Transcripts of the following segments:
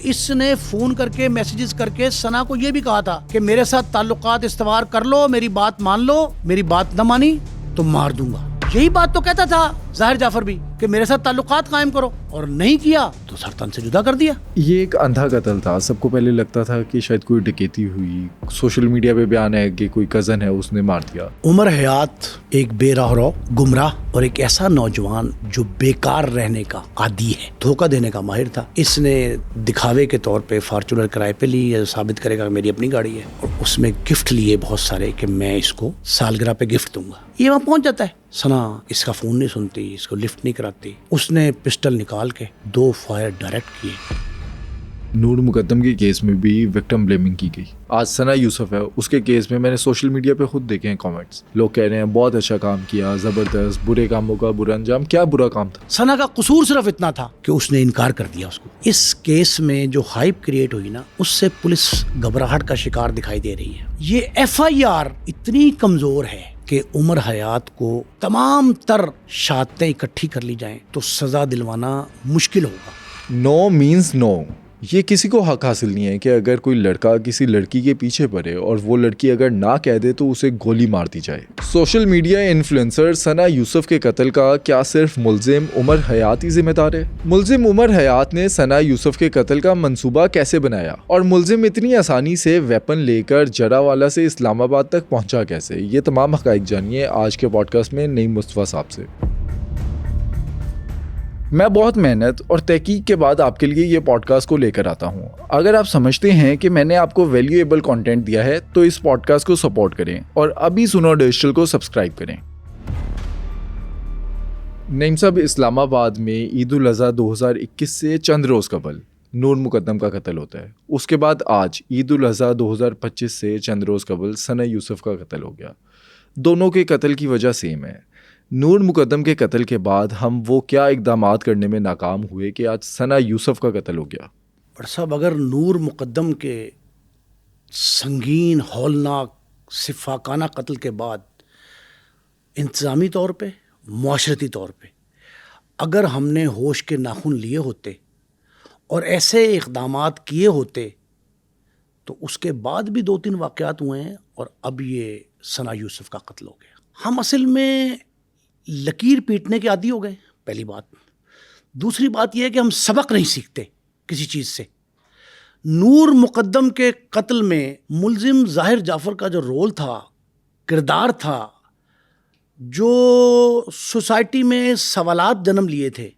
اس نے فون کر کے میسیجز کر کے ثنا کو یہ بھی کہا تھا کہ میرے ساتھ تعلقات استوار کر لو, میری بات مان لو, میری بات نہ مانی تو مار دوں گا. یہی بات تو کہتا تھا ظاہر جعفر بھی کہ میرے ساتھ تعلقات قائم کرو, اور نہیں کیا تو سرطان سے جدا کر دیا. یہ ایک اندھا قتل تھا. سب کو پہلے لگتا تھا کہ شاید کوئی ڈکیتی ہوئی. سوشل میڈیا پہ بیان ہے کہ کوئی کزن ہے اس نے مار دیا. عمر حیات ایک بے راہ رو, گمراہ اور ایک ایسا نوجوان جو بیکار رہنے کا عادی ہے, دھوکہ دینے کا ماہر تھا. اس نے دکھاوے کے طور پہ فارچونر کرائے پہ لی, ثابت کرے گا کہ میری اپنی گاڑی ہے, اور اس میں گفٹ لیے بہت سارے کہ میں اس کو سالگرہ پہ گفٹ دوں گا. یہ وہاں پہنچ جاتا ہے. ثنا اس کا فون نہیں سنتی, اس کو لفٹ نہیں کراتی. اس نے پسٹل نکال کے 2 فائر ڈائریکٹ کیے. نور مقدم کے کیس میں بھی وکٹم بلیمنگ کی گئی. آج ثنا یوسف ہے, اس کے کیس میں نے سوشل میڈیا پہ خود دیکھے ہیں کامنٹس. لوگ کہہ رہے ہیں بہت اچھا کام کیا, زبردست, برے کاموں کا برا انجام. کیا برا کام تھا؟ ثنا کا قصور صرف اتنا تھا کہ اس نے انکار کر دیا اس کو. اس کیس میں جو ہائپ کریٹ ہوئی نا, اس سے پولیس گھبراہٹ کا شکار دکھائی دے رہی ہے. یہ FIR اتنی کمزور ہے کہ عمر حیات کو تمام تر شہادتیں اکٹھی کر لی جائیں تو سزا دلوانا مشکل ہوگا. نو مینز نو. یہ کسی کو حق حاصل نہیں ہے کہ اگر کوئی لڑکا کسی لڑکی کے پیچھے پڑے اور وہ لڑکی اگر نہ کہہ دے تو اسے گولی مار دی جائے. سوشل میڈیا انفلوئنسر ثنا یوسف کے قتل کا کیا صرف ملزم عمر حیات ہی ذمہ دار ہے؟ ملزم عمر حیات نے ثنا یوسف کے قتل کا منصوبہ کیسے بنایا, اور ملزم اتنی آسانی سے ویپن لے کر جراوالا سے اسلام آباد تک پہنچا کیسے؟ یہ تمام حقائق جانیے آج کے پوڈ کاسٹ میں نعیم مصطفیٰ صاحب سے. میں بہت محنت اور تحقیق کے بعد آپ کے لیے یہ پوڈ کاسٹ کو لے کر آتا ہوں. اگر آپ سمجھتے ہیں کہ میں نے آپ کو ویلیویبل کانٹینٹ دیا ہے تو اس پوڈ کاسٹ کو سپورٹ کریں اور ابھی سنو ڈیجیٹل کو سبسکرائب کریں. نعیم صاحب, اسلام آباد میں عید الاضحیٰ 2021 سے چند روز قبل نور مقدم کا قتل ہوتا ہے. اس کے بعد آج عید الاضحیٰ 2025 سے چند روز قبل ثنا یوسف کا قتل ہو گیا. دونوں کے قتل کی وجہ سیم ہے. نور مقدم کے قتل کے بعد ہم وہ کیا اقدامات کرنے میں ناکام ہوئے کہ آج ثنا یوسف کا قتل ہو گیا؟ بڑا صاحب, اگر نور مقدم کے سنگین ہولناک شفاقانہ قتل کے بعد انتظامی طور پہ, معاشرتی طور پہ اگر ہم نے ہوش کے ناخن لیے ہوتے اور ایسے اقدامات کیے ہوتے تو اس کے بعد بھی 2-3 واقعات ہوئے ہیں اور اب یہ ثنا یوسف کا قتل ہو گیا. ہم اصل میں لکیر پیٹنے کے عادی ہو گئے, پہلی بات. دوسری بات یہ ہے کہ ہم سبق نہیں سیکھتے کسی چیز سے. نور مقدم کے قتل میں ملزم ظاہر جعفر کا جو رول تھا, کردار تھا, جو سوسائٹی میں سوالات جنم لیے تھے,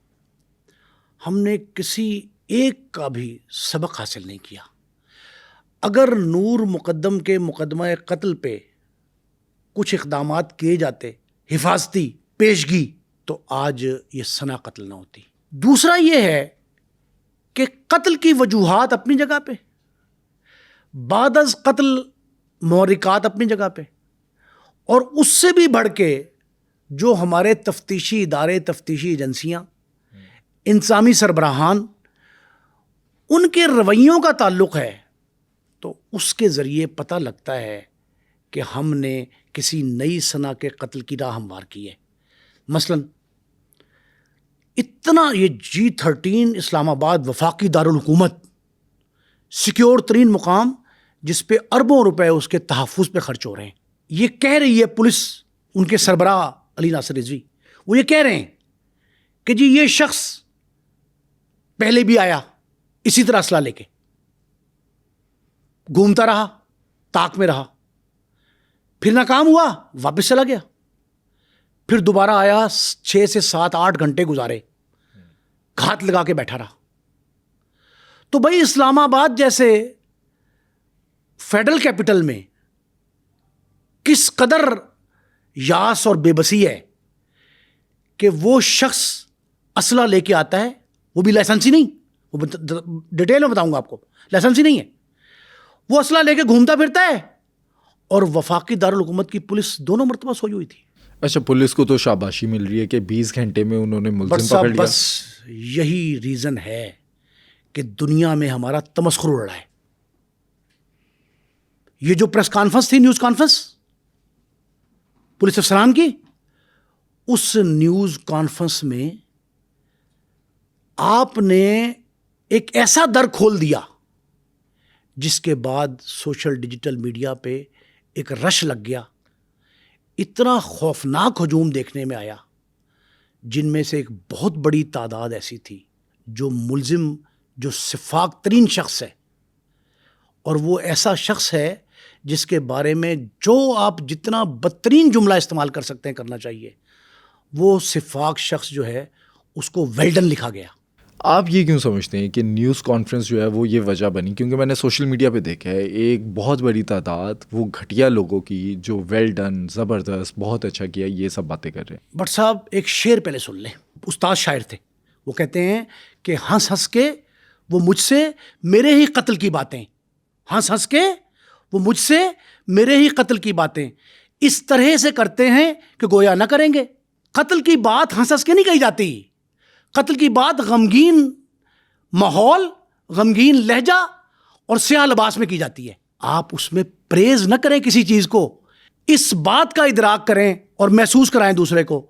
ہم نے کسی ایک کا بھی سبق حاصل نہیں کیا. اگر نور مقدم کے مقدمہ قتل پہ کچھ اقدامات کیے جاتے, حفاظتی پیشگی, تو آج یہ ثنا قتل نہ ہوتی. دوسرا یہ ہے کہ قتل کی وجوہات اپنی جگہ پہ, بعد از قتل محرکات اپنی جگہ پہ, اور اس سے بھی بڑھ کے جو ہمارے تفتیشی ادارے, تفتیشی ایجنسیاں, انتظامی سربراہان, ان کے رویوں کا تعلق ہے, تو اس کے ذریعے پتہ لگتا ہے کہ ہم نے کسی نئی ثنا کے قتل کی راہ ہموار کی ہے. مثلا اتنا یہ G13 اسلام آباد وفاقی دارالحکومت, سیکیور ترین مقام جس پہ اربوں روپے اس کے تحفظ پہ خرچ ہو رہے ہیں. یہ کہہ رہی ہے پولیس, ان کے سربراہ علی ناصر رضوی, وہ یہ کہہ رہے ہیں کہ جی یہ شخص پہلے بھی آیا اسی طرح اسلحہ لے کے, گھومتا رہا, طاق میں رہا, پھر ناکام ہوا, واپس چلا گیا, پھر دوبارہ آیا, 6 سے 7-8 گھنٹے گزارے, گھات لگا کے بیٹھا رہا. تو بھائی اسلام آباد جیسے فیڈرل کیپٹل میں کس قدر یاس اور بے بسی ہے کہ وہ شخص اسلحہ لے کے آتا ہے, وہ بھی لائسنسی نہیں, وہ ڈیٹیل میں بتاؤں گا آپ کو, لائسنسی نہیں ہے, وہ اسلحہ لے کے گھومتا پھرتا ہے, اور وفاقی دارالحکومت کی پولیس 2 مرتبہ سوئی ہوئی تھی. اچھا, پولیس کو تو شاباشی مل رہی ہے کہ 20 گھنٹے میں انہوں نے ملزم پکڑ لیا. بس یہی ریزن ہے کہ دنیا میں ہمارا تمسخر اڑ رہا ہے. یہ جو پریس کانفرنس تھی, نیوز کانفرنس پولیس افسران کی, اس نیوز کانفرنس میں آپ نے ایک ایسا در کھول دیا جس کے بعد سوشل ڈیجیٹل میڈیا پہ ایک رش لگ گیا. اتنا خوفناک ہجوم دیکھنے میں آیا جن میں سے ایک بہت بڑی تعداد ایسی تھی جو ملزم، جو شفاق ترین شخص ہے، اور وہ ایسا شخص ہے جس کے بارے میں جو آپ جتنا بدترین جملہ استعمال کر سکتے ہیں کرنا چاہیے، وہ شفاق شخص جو ہے اس کو ویل ڈن لکھا گیا. آپ یہ کیوں سمجھتے ہیں کہ نیوز کانفرنس جو ہے وہ یہ وجہ بنی؟ کیونکہ میں نے سوشل میڈیا پہ دیکھا ہے ایک بہت بڑی تعداد وہ گھٹیا لوگوں کی جو ویل ڈن، زبردست، بہت اچھا کیا، یہ سب باتیں کر رہے ہیں. بٹ صاحب ایک شعر پہلے سن لیں. استاد شاعر تھے، وہ کہتے ہیں کہ ہنس ہنس کے وہ مجھ سے میرے ہی قتل کی باتیں، ہنس ہنس کے وہ مجھ سے میرے ہی قتل کی باتیں اس طرح سے کرتے ہیں کہ گویا نہ کریں گے. قتل کی بات ہنس ہنس کے نہیں کہی جاتی. قتل کی بات غمگین ماحول، غمگین لہجہ اور سیاہ لباس میں کی جاتی ہے. آپ اس میں پریز نہ کریں کسی چیز کو، اس بات کا ادراک کریں اور محسوس کرائیں دوسرے کو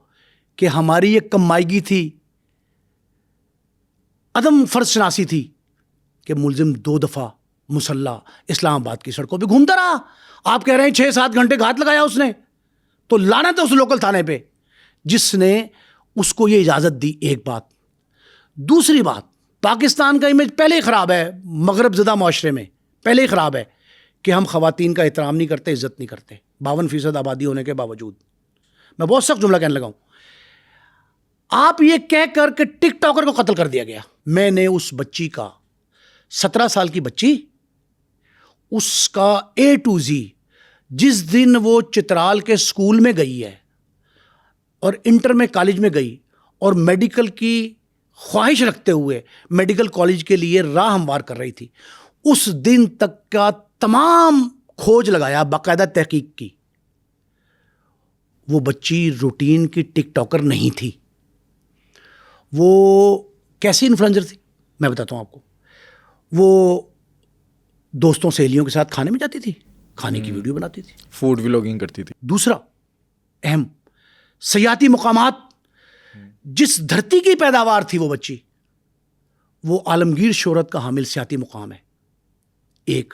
کہ ہماری ایک کمائیگی تھی، عدم فرض شناسی تھی کہ ملزم 2 دفعہ مسلح اسلام آباد کی سڑکوں پہ گھومتا رہا. آپ کہہ رہے ہیں 6-7 گھنٹے گھات لگایا اس نے، تو لعنت ہے اس لوکل تھانے پہ جس نے اس کو یہ اجازت دی. ایک بات. دوسری بات، پاکستان کا امیج پہلے ہی خراب ہے مغرب زدہ معاشرے میں، پہلے ہی خراب ہے کہ ہم خواتین کا احترام نہیں کرتے، عزت نہیں کرتے، 52% آبادی ہونے کے باوجود. میں بہت سخت جملہ کہنے لگا ہوں. آپ یہ کہہ کر کہ ٹک ٹاکر کو قتل کر دیا گیا. میں نے اس بچی کا، 17 سال کی بچی، اس کا A to Z، جس دن وہ چترال کے اسکول میں گئی ہے اور انٹر میں کالج میں گئی اور میڈیکل کی خواہش رکھتے ہوئے میڈیکل کالج کے لیے راہ ہموار کر رہی تھی، اس دن تک کا تمام کھوج لگایا، باقاعدہ تحقیق کی. وہ بچی روٹین کی ٹک ٹاکر نہیں تھی. وہ کیسی انفلوئنسر تھی میں بتاتا ہوں آپ کو. وہ دوستوں سہیلیوں کے ساتھ کھانے میں جاتی تھی، کھانے کی ویڈیو بناتی تھی، فوڈ ولاگنگ کرتی تھی. دوسرا اہم، سیاحتی مقامات، جس دھرتی کی پیداوار تھی وہ بچی، وہ عالمگیر شہرت کا حامل سیاحتی مقام ہے. ایک.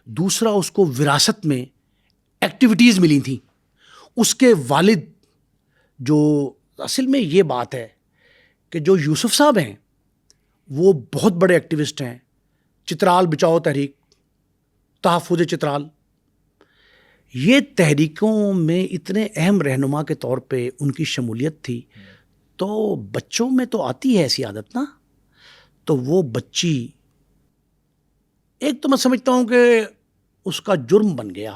دوسرا، اس کو وراثت میں ایکٹیویٹیز ملی تھیں. اس کے والد، جو اصل میں یہ بات ہے کہ جو یوسف صاحب ہیں وہ بہت بڑے ایکٹیوسٹ ہیں. چترال بچاؤ تحریک، تحفظ چترال، یہ تحریکوں میں اتنے اہم رہنما کے طور پہ ان کی شمولیت تھی. تو بچوں میں تو آتی ہے ایسی عادت نا. تو وہ بچی، ایک تو میں سمجھتا ہوں کہ اس کا جرم بن گیا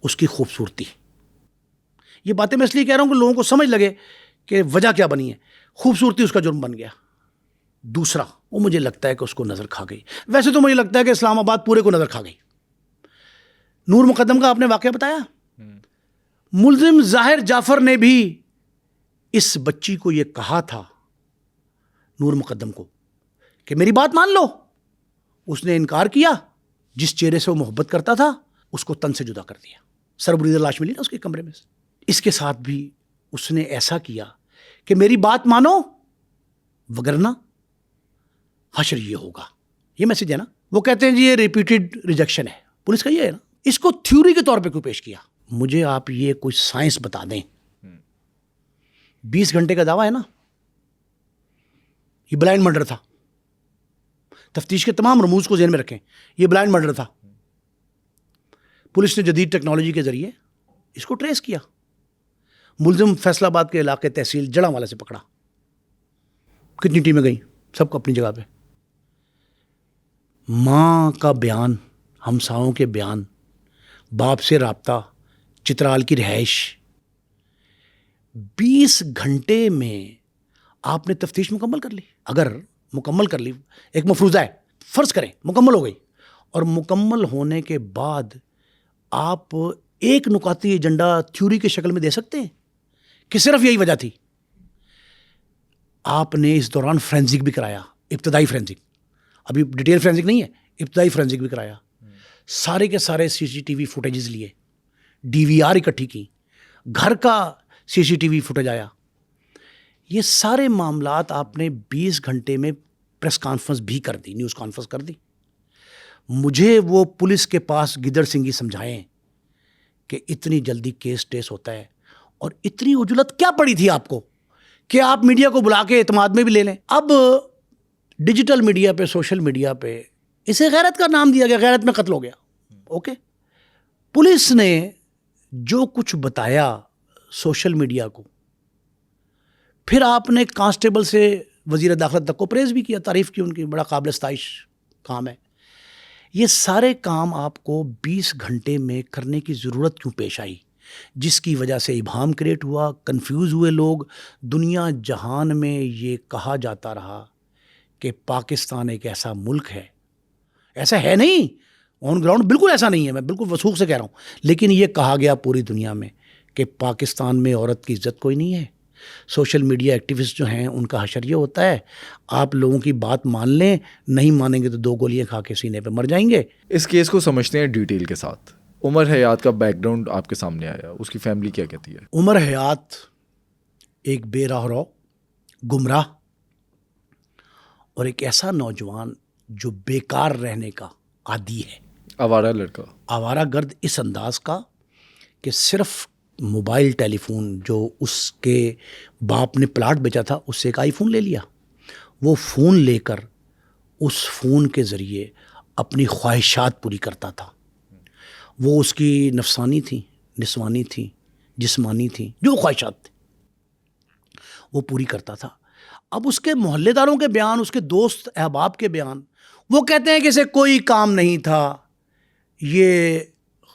اس کی خوبصورتی. یہ باتیں میں اس لیے کہہ رہا ہوں کہ لوگوں کو سمجھ لگے کہ وجہ کیا بنی ہے. خوبصورتی اس کا جرم بن گیا. دوسرا، وہ مجھے لگتا ہے کہ اس کو نظر کھا گئی. ویسے تو مجھے لگتا ہے کہ اسلام آباد پورے کو نظر کھا گئی. نور مقدم کا آپ نے واقعہ بتایا، ملزم ظاہر جعفر نے بھی اس بچی کو یہ کہا تھا، نور مقدم کو، کہ میری بات مان لو. اس نے انکار کیا. جس چہرے سے وہ محبت کرتا تھا اس کو تن سے جدا کر دیا. سربریدہ لاش ملی نا اس کے کمرے میں سے. اس کے ساتھ بھی اس نے ایسا کیا کہ میری بات مانو وگرنہ حشر یہ ہوگا. یہ میسج ہے نا. وہ کہتے ہیں جی یہ ریپیٹڈ ریجیکشن ہے پولیس کا. یہ ہے نا. اس کو تھیوری کے طور پہ کیوں پیش کیا؟ مجھے آپ یہ کوئی سائنس بتا دیں. 20 گھنٹے کا دعویٰ ہے نا، یہ بلائنڈ مرڈر تھا. تفتیش کے تمام رموز کو ذہن میں رکھیں، یہ بلائنڈ مرڈر تھا. پولیس نے جدید ٹیکنالوجی کے ذریعے اس کو ٹریس کیا. ملزم فیصل آباد کے علاقے تحصیل جڑاں سے پکڑا. کتنی ٹیمیں گئیں، سب کو اپنی جگہ پہ. ماں کا بیان، ہمساؤں کے بیان، باپ سے رابطہ، چترال کی رہائش. 20 گھنٹے میں آپ نے تفتیش مکمل کر لی. اگر مکمل کر لی، ایک مفروضہ ہے، فرض کریں مکمل ہو گئی، اور مکمل ہونے کے بعد آپ ایک نکاتی ایجنڈا تھیوری کے شکل میں دے سکتے ہیں کہ صرف یہی وجہ تھی. آپ نے اس دوران فرینزک بھی کرایا، ابتدائی فرینزک، ابھی ڈیٹیل فرینزک نہیں ہے، ابتدائی فرینزک بھی کرایا. سارے کے سارے CCTV فوٹیجز لیے، DVR اکٹھی کی، گھر کا CCTV فوٹیج آیا. یہ سارے معاملات آپ نے 20 گھنٹے میں پریس کانفرنس بھی کر دی, نیوز کانفرنس کر دی. مجھے وہ پولیس کے پاس گدڑ سنگھی سمجھائیں کہ اتنی جلدی کیس ٹیس ہوتا ہے, اور اتنی عجلت کیا پڑی تھی آپ کو کہ آپ میڈیا کو بلا کے اعتماد میں بھی لے لیں. اب ڈیجیٹل میڈیا پہ, سوشل میڈیا پہ اسے غیرت کا نام دیا گیا, غیرت میں قتل ہو گیا. اوکے, پولیس نے جو کچھ بتایا سوشل میڈیا کو, پھر آپ نے کانسٹیبل سے وزیر داخلہ تک کو پریز بھی کیا, تعریف کی ان کی, بڑا قابل ستائش کام ہے. یہ سارے کام آپ کو 20 گھنٹے میں کرنے کی ضرورت کیوں پیش آئی, جس کی وجہ سے ابہام کریٹ ہوا, کنفیوز ہوئے لوگ. دنیا جہان میں یہ کہا جاتا رہا کہ پاکستان ایک ایسا ملک ہے, ایسا ہے نہیں, آن گراؤنڈ بالکل ایسا نہیں ہے, میں بالکل وثوق سے کہہ رہا ہوں, لیکن یہ کہا گیا پوری دنیا میں کہ پاکستان میں عورت کی عزت کوئی نہیں ہے. سوشل میڈیا ایکٹیوسٹ جو ہیں ان کا حشر یہ ہوتا ہے, آپ لوگوں کی بات مان لیں, نہیں مانیں گے تو 2 گولیاں کھا کے سینے پہ مر جائیں گے. اس کیس کو سمجھتے ہیں ڈیٹیل کے ساتھ. عمر حیات کا بیک گراؤنڈ آپ کے سامنے آیا, اس کی فیملی کیا کہتی ہے؟ عمر حیات ایک بے راہ رو, گمراہ اور ایک ایسا نوجوان جو بیکار رہنے کا عادی ہے, آوارہ لڑکا, آوارہ گرد اس انداز کا کہ صرف موبائل ٹیلی فون جو اس کے باپ نے پلاٹ بیچا تھا اس سے ایک آئی فون لے لیا. وہ فون لے کر اس فون کے ذریعے اپنی خواہشات پوری کرتا تھا. وہ اس کی نفسانی تھی, نسوانی تھی, جسمانی تھی, جو خواہشات تھی وہ پوری کرتا تھا. اب اس کے محلے داروں کے بیان, اس کے دوست احباب کے بیان, وہ کہتے ہیں کہ اسے کوئی کام نہیں تھا, یہ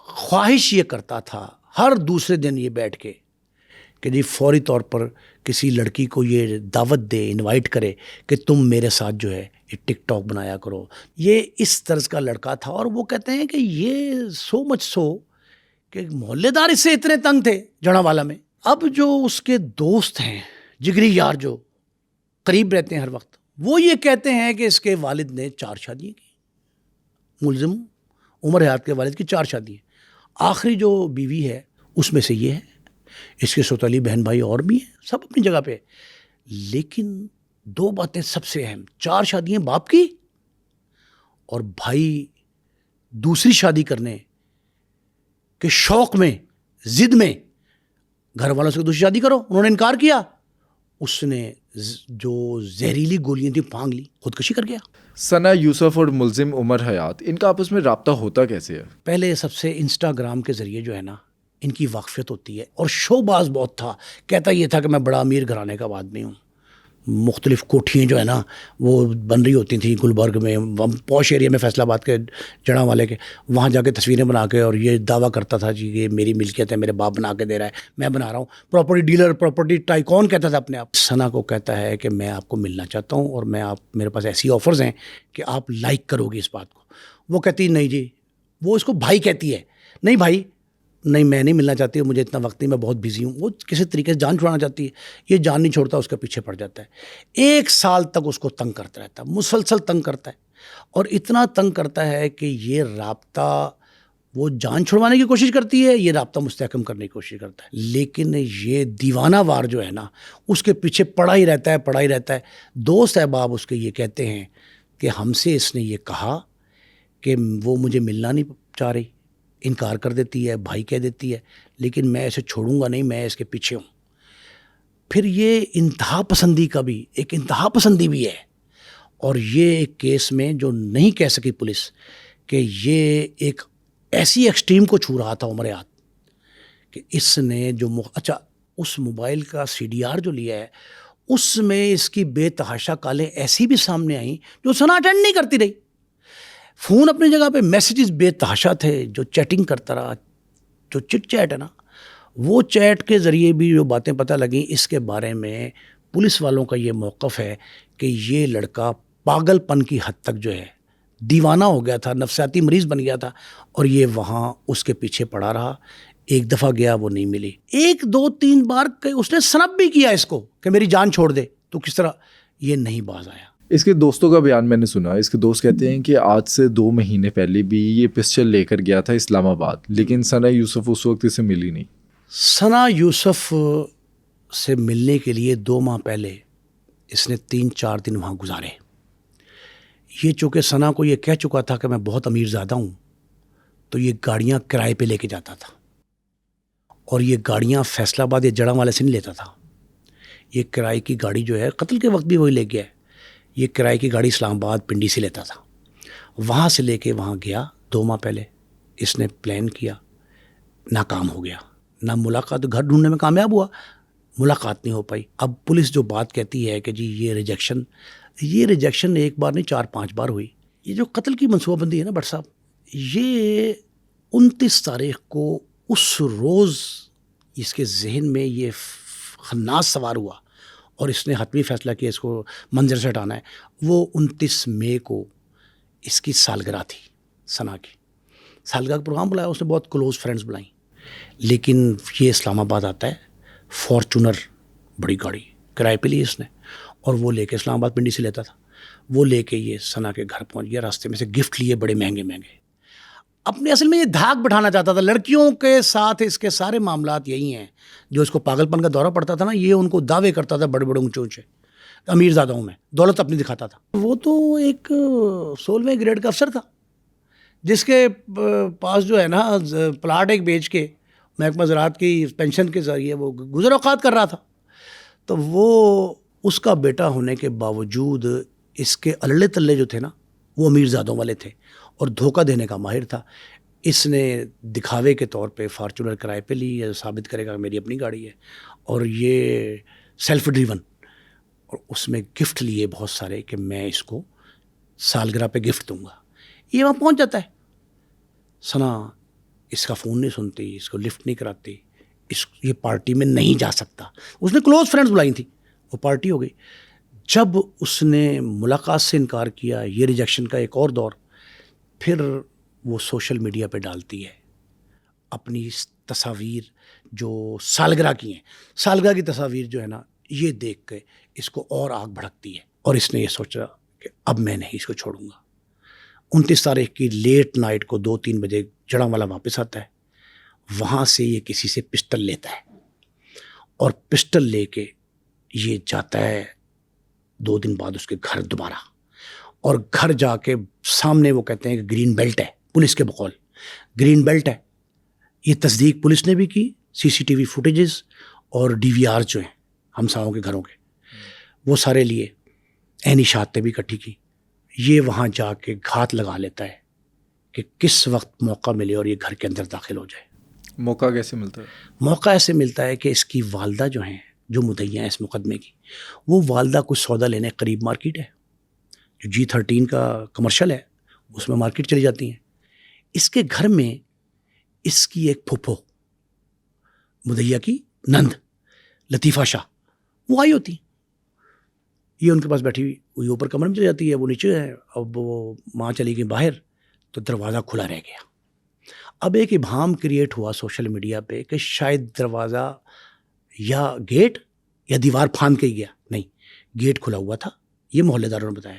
خواہش یہ کرتا تھا ہر دوسرے دن یہ بیٹھ کے کہ جی فوری طور پر کسی لڑکی کو یہ دعوت دے, انوائٹ کرے کہ تم میرے ساتھ جو ہے یہ ٹک ٹاک بنایا کرو. یہ اس طرز کا لڑکا تھا. اور وہ کہتے ہیں کہ یہ سو مچ سو کہ محلے دار اس سے اتنے تنگ تھے جڑا والا میں. اب جو اس کے دوست ہیں, جگری یار جو قریب رہتے ہیں ہر وقت, وہ یہ کہتے ہیں کہ اس کے والد نے 4 شادیاں کی. ملزم عمر حیات کے والد کی 4 شادی ہیں. آخری جو بیوی ہے اس میں سے یہ ہے. اس کے سوتیلی بہن بھائی اور بھی ہیں, سب اپنی جگہ پہ. لیکن 2 باتیں سب سے اہم, 4 شادیاں باپ کی, اور بھائی دوسری شادی کرنے کے شوق میں, ضد میں گھر والوں سے دوسری شادی کرو, انہوں نے انکار کیا. اس نے جو زہریلی گولیاں تھیں پھانگ لی, خودکشی کر گیا. ثنا یوسف اور ملزم عمر حیات, ان کا آپس میں رابطہ ہوتا کیسے ہے؟ پہلے سب سے انسٹاگرام کے ذریعے جو ہے نا ان کی واقفیت ہوتی ہے. اور شو باز بہت تھا, کہتا یہ تھا کہ میں بڑا امیر گھرانے کا آدمی ہوں. مختلف کوٹھیاں جو ہے نا وہ بن رہی ہوتی تھیں گلبرگ میں, پوش ایریا میں, فیصل آباد کے جڑاں والے کے, وہاں جا کے تصویریں بنا کے, اور یہ دعویٰ کرتا تھا جی یہ میری ملکیت ہے, میرے باپ بنا کے دے رہا ہے, میں بنا رہا ہوں. پراپرٹی ڈیلر, پراپرٹی ٹائکون کہتا تھا اپنے آپ. ثنا کو کہتا ہے کہ میں آپ کو ملنا چاہتا ہوں, اور میں میرے پاس ایسی آفرز ہیں کہ آپ لائک کرو گی اس بات کو. وہ کہتی نہیں جی, وہ اس کو بھائی کہتی ہے, نہیں بھائی نہیں میں نہیں ملنا چاہتی ہوں, مجھے اتنا وقت نہیں, میں بہت بزی ہوں. وہ کسی طریقے سے جان چھڑانا چاہتی ہے, یہ جان نہیں چھوڑتا, اس کے پیچھے پڑ جاتا ہے. 1 سال تک اس کو تنگ کرتا رہتا ہے, مسلسل تنگ کرتا ہے, اور اتنا تنگ کرتا ہے کہ یہ رابطہ, وہ جان چھڑوانے کی کوشش کرتی ہے, یہ رابطہ مستحکم کرنے کی کوشش کرتا ہے, لیکن یہ دیوانہ وار جو ہے نا اس کے پیچھے پڑا ہی رہتا ہے. دوست احباب اس کے یہ کہتے ہیں کہ ہم سے اس نے یہ کہا کہ وہ مجھے ملنا نہیں چاہ رہی, انکار کر دیتی ہے, بھائی کہہ دیتی ہے, لیکن میں اسے چھوڑوں گا نہیں, میں اس کے پیچھے ہوں. پھر یہ انتہا پسندی کا بھی ایک انتہا پسندی بھی ہے. اور یہ ایک کیس میں جو نہیں کہہ سکی پولیس کہ یہ ایک ایسی ایکسٹریم کو چھو رہا تھا عمر حیات کہ اس نے جو اچھا اس موبائل کا CDR جو لیا ہے اس میں اس کی بے تحاشا کالیں ایسی بھی سامنے آئیں جو ثنا اٹینڈ نہیں کرتی رہی. فون اپنی جگہ پہ, میسیجز بے تحاشا تھے, جو چیٹنگ کرتا رہا, جو چٹ چیٹ ہے نا, وہ چیٹ کے ذریعے بھی جو باتیں پتہ لگیں. اس کے بارے میں پولیس والوں کا یہ موقف ہے کہ یہ لڑکا پاگل پن کی حد تک جو ہے دیوانہ ہو گیا تھا, نفسیاتی مریض بن گیا تھا, اور یہ وہاں اس کے پیچھے پڑا رہا. 1 دفعہ گیا وہ نہیں ملی, 1 2 3 بار اس نے سنپ بھی کیا اس کو کہ میری جان چھوڑ دے, تو کس طرح یہ نہیں باز آیا. اس کے دوستوں کا بیان میں نے سنا. اس کے دوست کہتے ہیں کہ آج سے 2 مہینے پہلے بھی یہ پسٹل لے کر گیا تھا اسلام آباد, لیکن ثنا یوسف اس وقت اسے ملی نہیں. ثنا یوسف سے ملنے کے لیے 2 ماہ پہلے اس نے 3-4 دن وہاں گزارے. یہ چونکہ ثنا کو یہ کہہ چکا تھا کہ میں بہت امیر زادہ ہوں، تو یہ گاڑیاں کرائے پہ لے کے جاتا تھا، اور یہ گاڑیاں فیصل آباد یا جڑاں والے سے نہیں لیتا تھا. یہ کرائے کی گاڑی جو ہے قتل کے وقت بھی وہی لے گیا ہے. یہ کرائے کی گاڑی اسلام آباد پنڈی سے لیتا تھا. وہاں سے لے کے وہاں گیا 2 ماہ پہلے. اس نے پلان کیا، ناکام ہو گیا. نہ ملاقات، گھر ڈھونڈنے میں کامیاب ہوا، ملاقات نہیں ہو پائی. اب پولیس جو بات کہتی ہے کہ جی یہ ریجیکشن ایک بار نہیں 4-5 بار ہوئی. یہ جو قتل کی منصوبہ بندی ہے نا بٹ صاحب، یہ 29 تاریخ کو اس روز اس کے ذہن میں یہ خناس سوار ہوا اور اس نے حتمی فیصلہ کیا اس کو منظر سے ہٹانا ہے. وہ 29 مئی کو اس کی سالگرہ تھی، ثنا کی سالگرہ کا پروگرام بلایا. اس نے بہت کلوز فرینڈز بلائیں، لیکن یہ اسلام آباد آتا ہے. فارچونر بڑی گاڑی کرائے پہ لی اس نے، اور وہ لے کے اسلام آباد پنڈی سے لیتا تھا. وہ لے کے یہ ثنا کے گھر پہنچ گیا. راستے میں سے گفٹ لیے بڑے مہنگے مہنگے. اپنے اصل میں یہ دھاک بٹھانا چاہتا تھا. لڑکیوں کے ساتھ اس کے سارے معاملات یہی ہیں. جو اس کو پاگل پن کا دورہ پڑتا تھا نا، یہ ان کو دعوے کرتا تھا بڑے بڑے اونچے اونچے، امیر زادہ ہوں میں، دولت اپنی دکھاتا تھا. وہ تو ایک 16ویں گریڈ کا افسر تھا جس کے پاس جو ہے نا پلاٹ ایک بیچ کے محکمہ زراعت کی پینشن کے ذریعے وہ گزر اوقات کر رہا تھا. تو وہ اس کا بیٹا ہونے کے باوجود اس کے الڑے تلے جو تھے نا وہ امیر زادوں والے تھے اور دھوکہ دینے کا ماہر تھا. اس نے دکھاوے کے طور پہ فارچونر کرائے پہ لی، ثابت کرے گا کہ میری اپنی گاڑی ہے، اور یہ سیلف ڈریون. اور اس میں گفٹ لیے بہت سارے کہ میں اس کو سالگرہ پہ گفٹ دوں گا. یہ وہاں پہنچ جاتا ہے. ثنا اس کا فون نہیں سنتی، اس کو لفٹ نہیں کراتی، یہ پارٹی میں نہیں جا سکتا. اس نے کلوز فرینڈز بلائی تھیں، وہ پارٹی ہو گئی. جب اس نے ملاقات سے انکار کیا، یہ ریجیکشن کا ایک اور دور، پھر وہ سوشل میڈیا پہ ڈالتی ہے اپنی تصاویر جو سالگرہ کی ہیں. سالگرہ کی تصاویر جو ہے نا، یہ دیکھ کے اس کو اور آگ بھڑکتی ہے، اور اس نے یہ سوچا کہ اب میں نہیں اس کو چھوڑوں گا. 29 تاریخ کی لیٹ نائٹ کو 2-3 بجے جڑاں والا واپس آتا ہے. وہاں سے یہ کسی سے پسٹل لیتا ہے، اور پسٹل لے کے یہ جاتا ہے 2 دن بعد اس کے گھر دوبارہ. اور گھر جا کے سامنے وہ کہتے ہیں کہ گرین بیلٹ ہے، پولیس کے بقول گرین بیلٹ ہے. یہ تصدیق پولیس نے بھی کی. CCTV فوٹیجز اور DVR جو ہیں ہمسایوں کے گھروں کے، وہ سارے لیے. عینی شہادتیں بھی اکٹھی کی. یہ وہاں جا کے گھات لگا لیتا ہے کہ کس وقت موقع ملے اور یہ گھر کے اندر داخل ہو جائے. موقع کیسے ملتا ہے؟ موقع ایسے ملتا ہے کہ اس کی والدہ جو ہیں، جو مدعیاں ہیں اس مقدمے کی، وہ والدہ کچھ سودا لینے قریب مارکیٹ ہے جو G13 کا کمرشل ہے، اس میں مارکیٹ چلی جاتی ہیں. اس کے گھر میں اس کی ایک پھوپھو، مدعیہ کی نند لطیفہ شاہ، وہ آئی ہوتی. یہ ان کے پاس بیٹھی ہوئی اوپر کمرے میں چلی جاتی ہے، وہ نیچے ہے. اب وہ ماں چلی گئی باہر تو دروازہ کھلا رہ گیا. اب ایک ابہام کریٹ ہوا سوشل میڈیا پہ کہ شاید دروازہ یا گیٹ یا دیوار پھاند کے ہی گیا. نہیں، گیٹ کھلا ہوا تھا. یہ محلے داروں نے بتایا.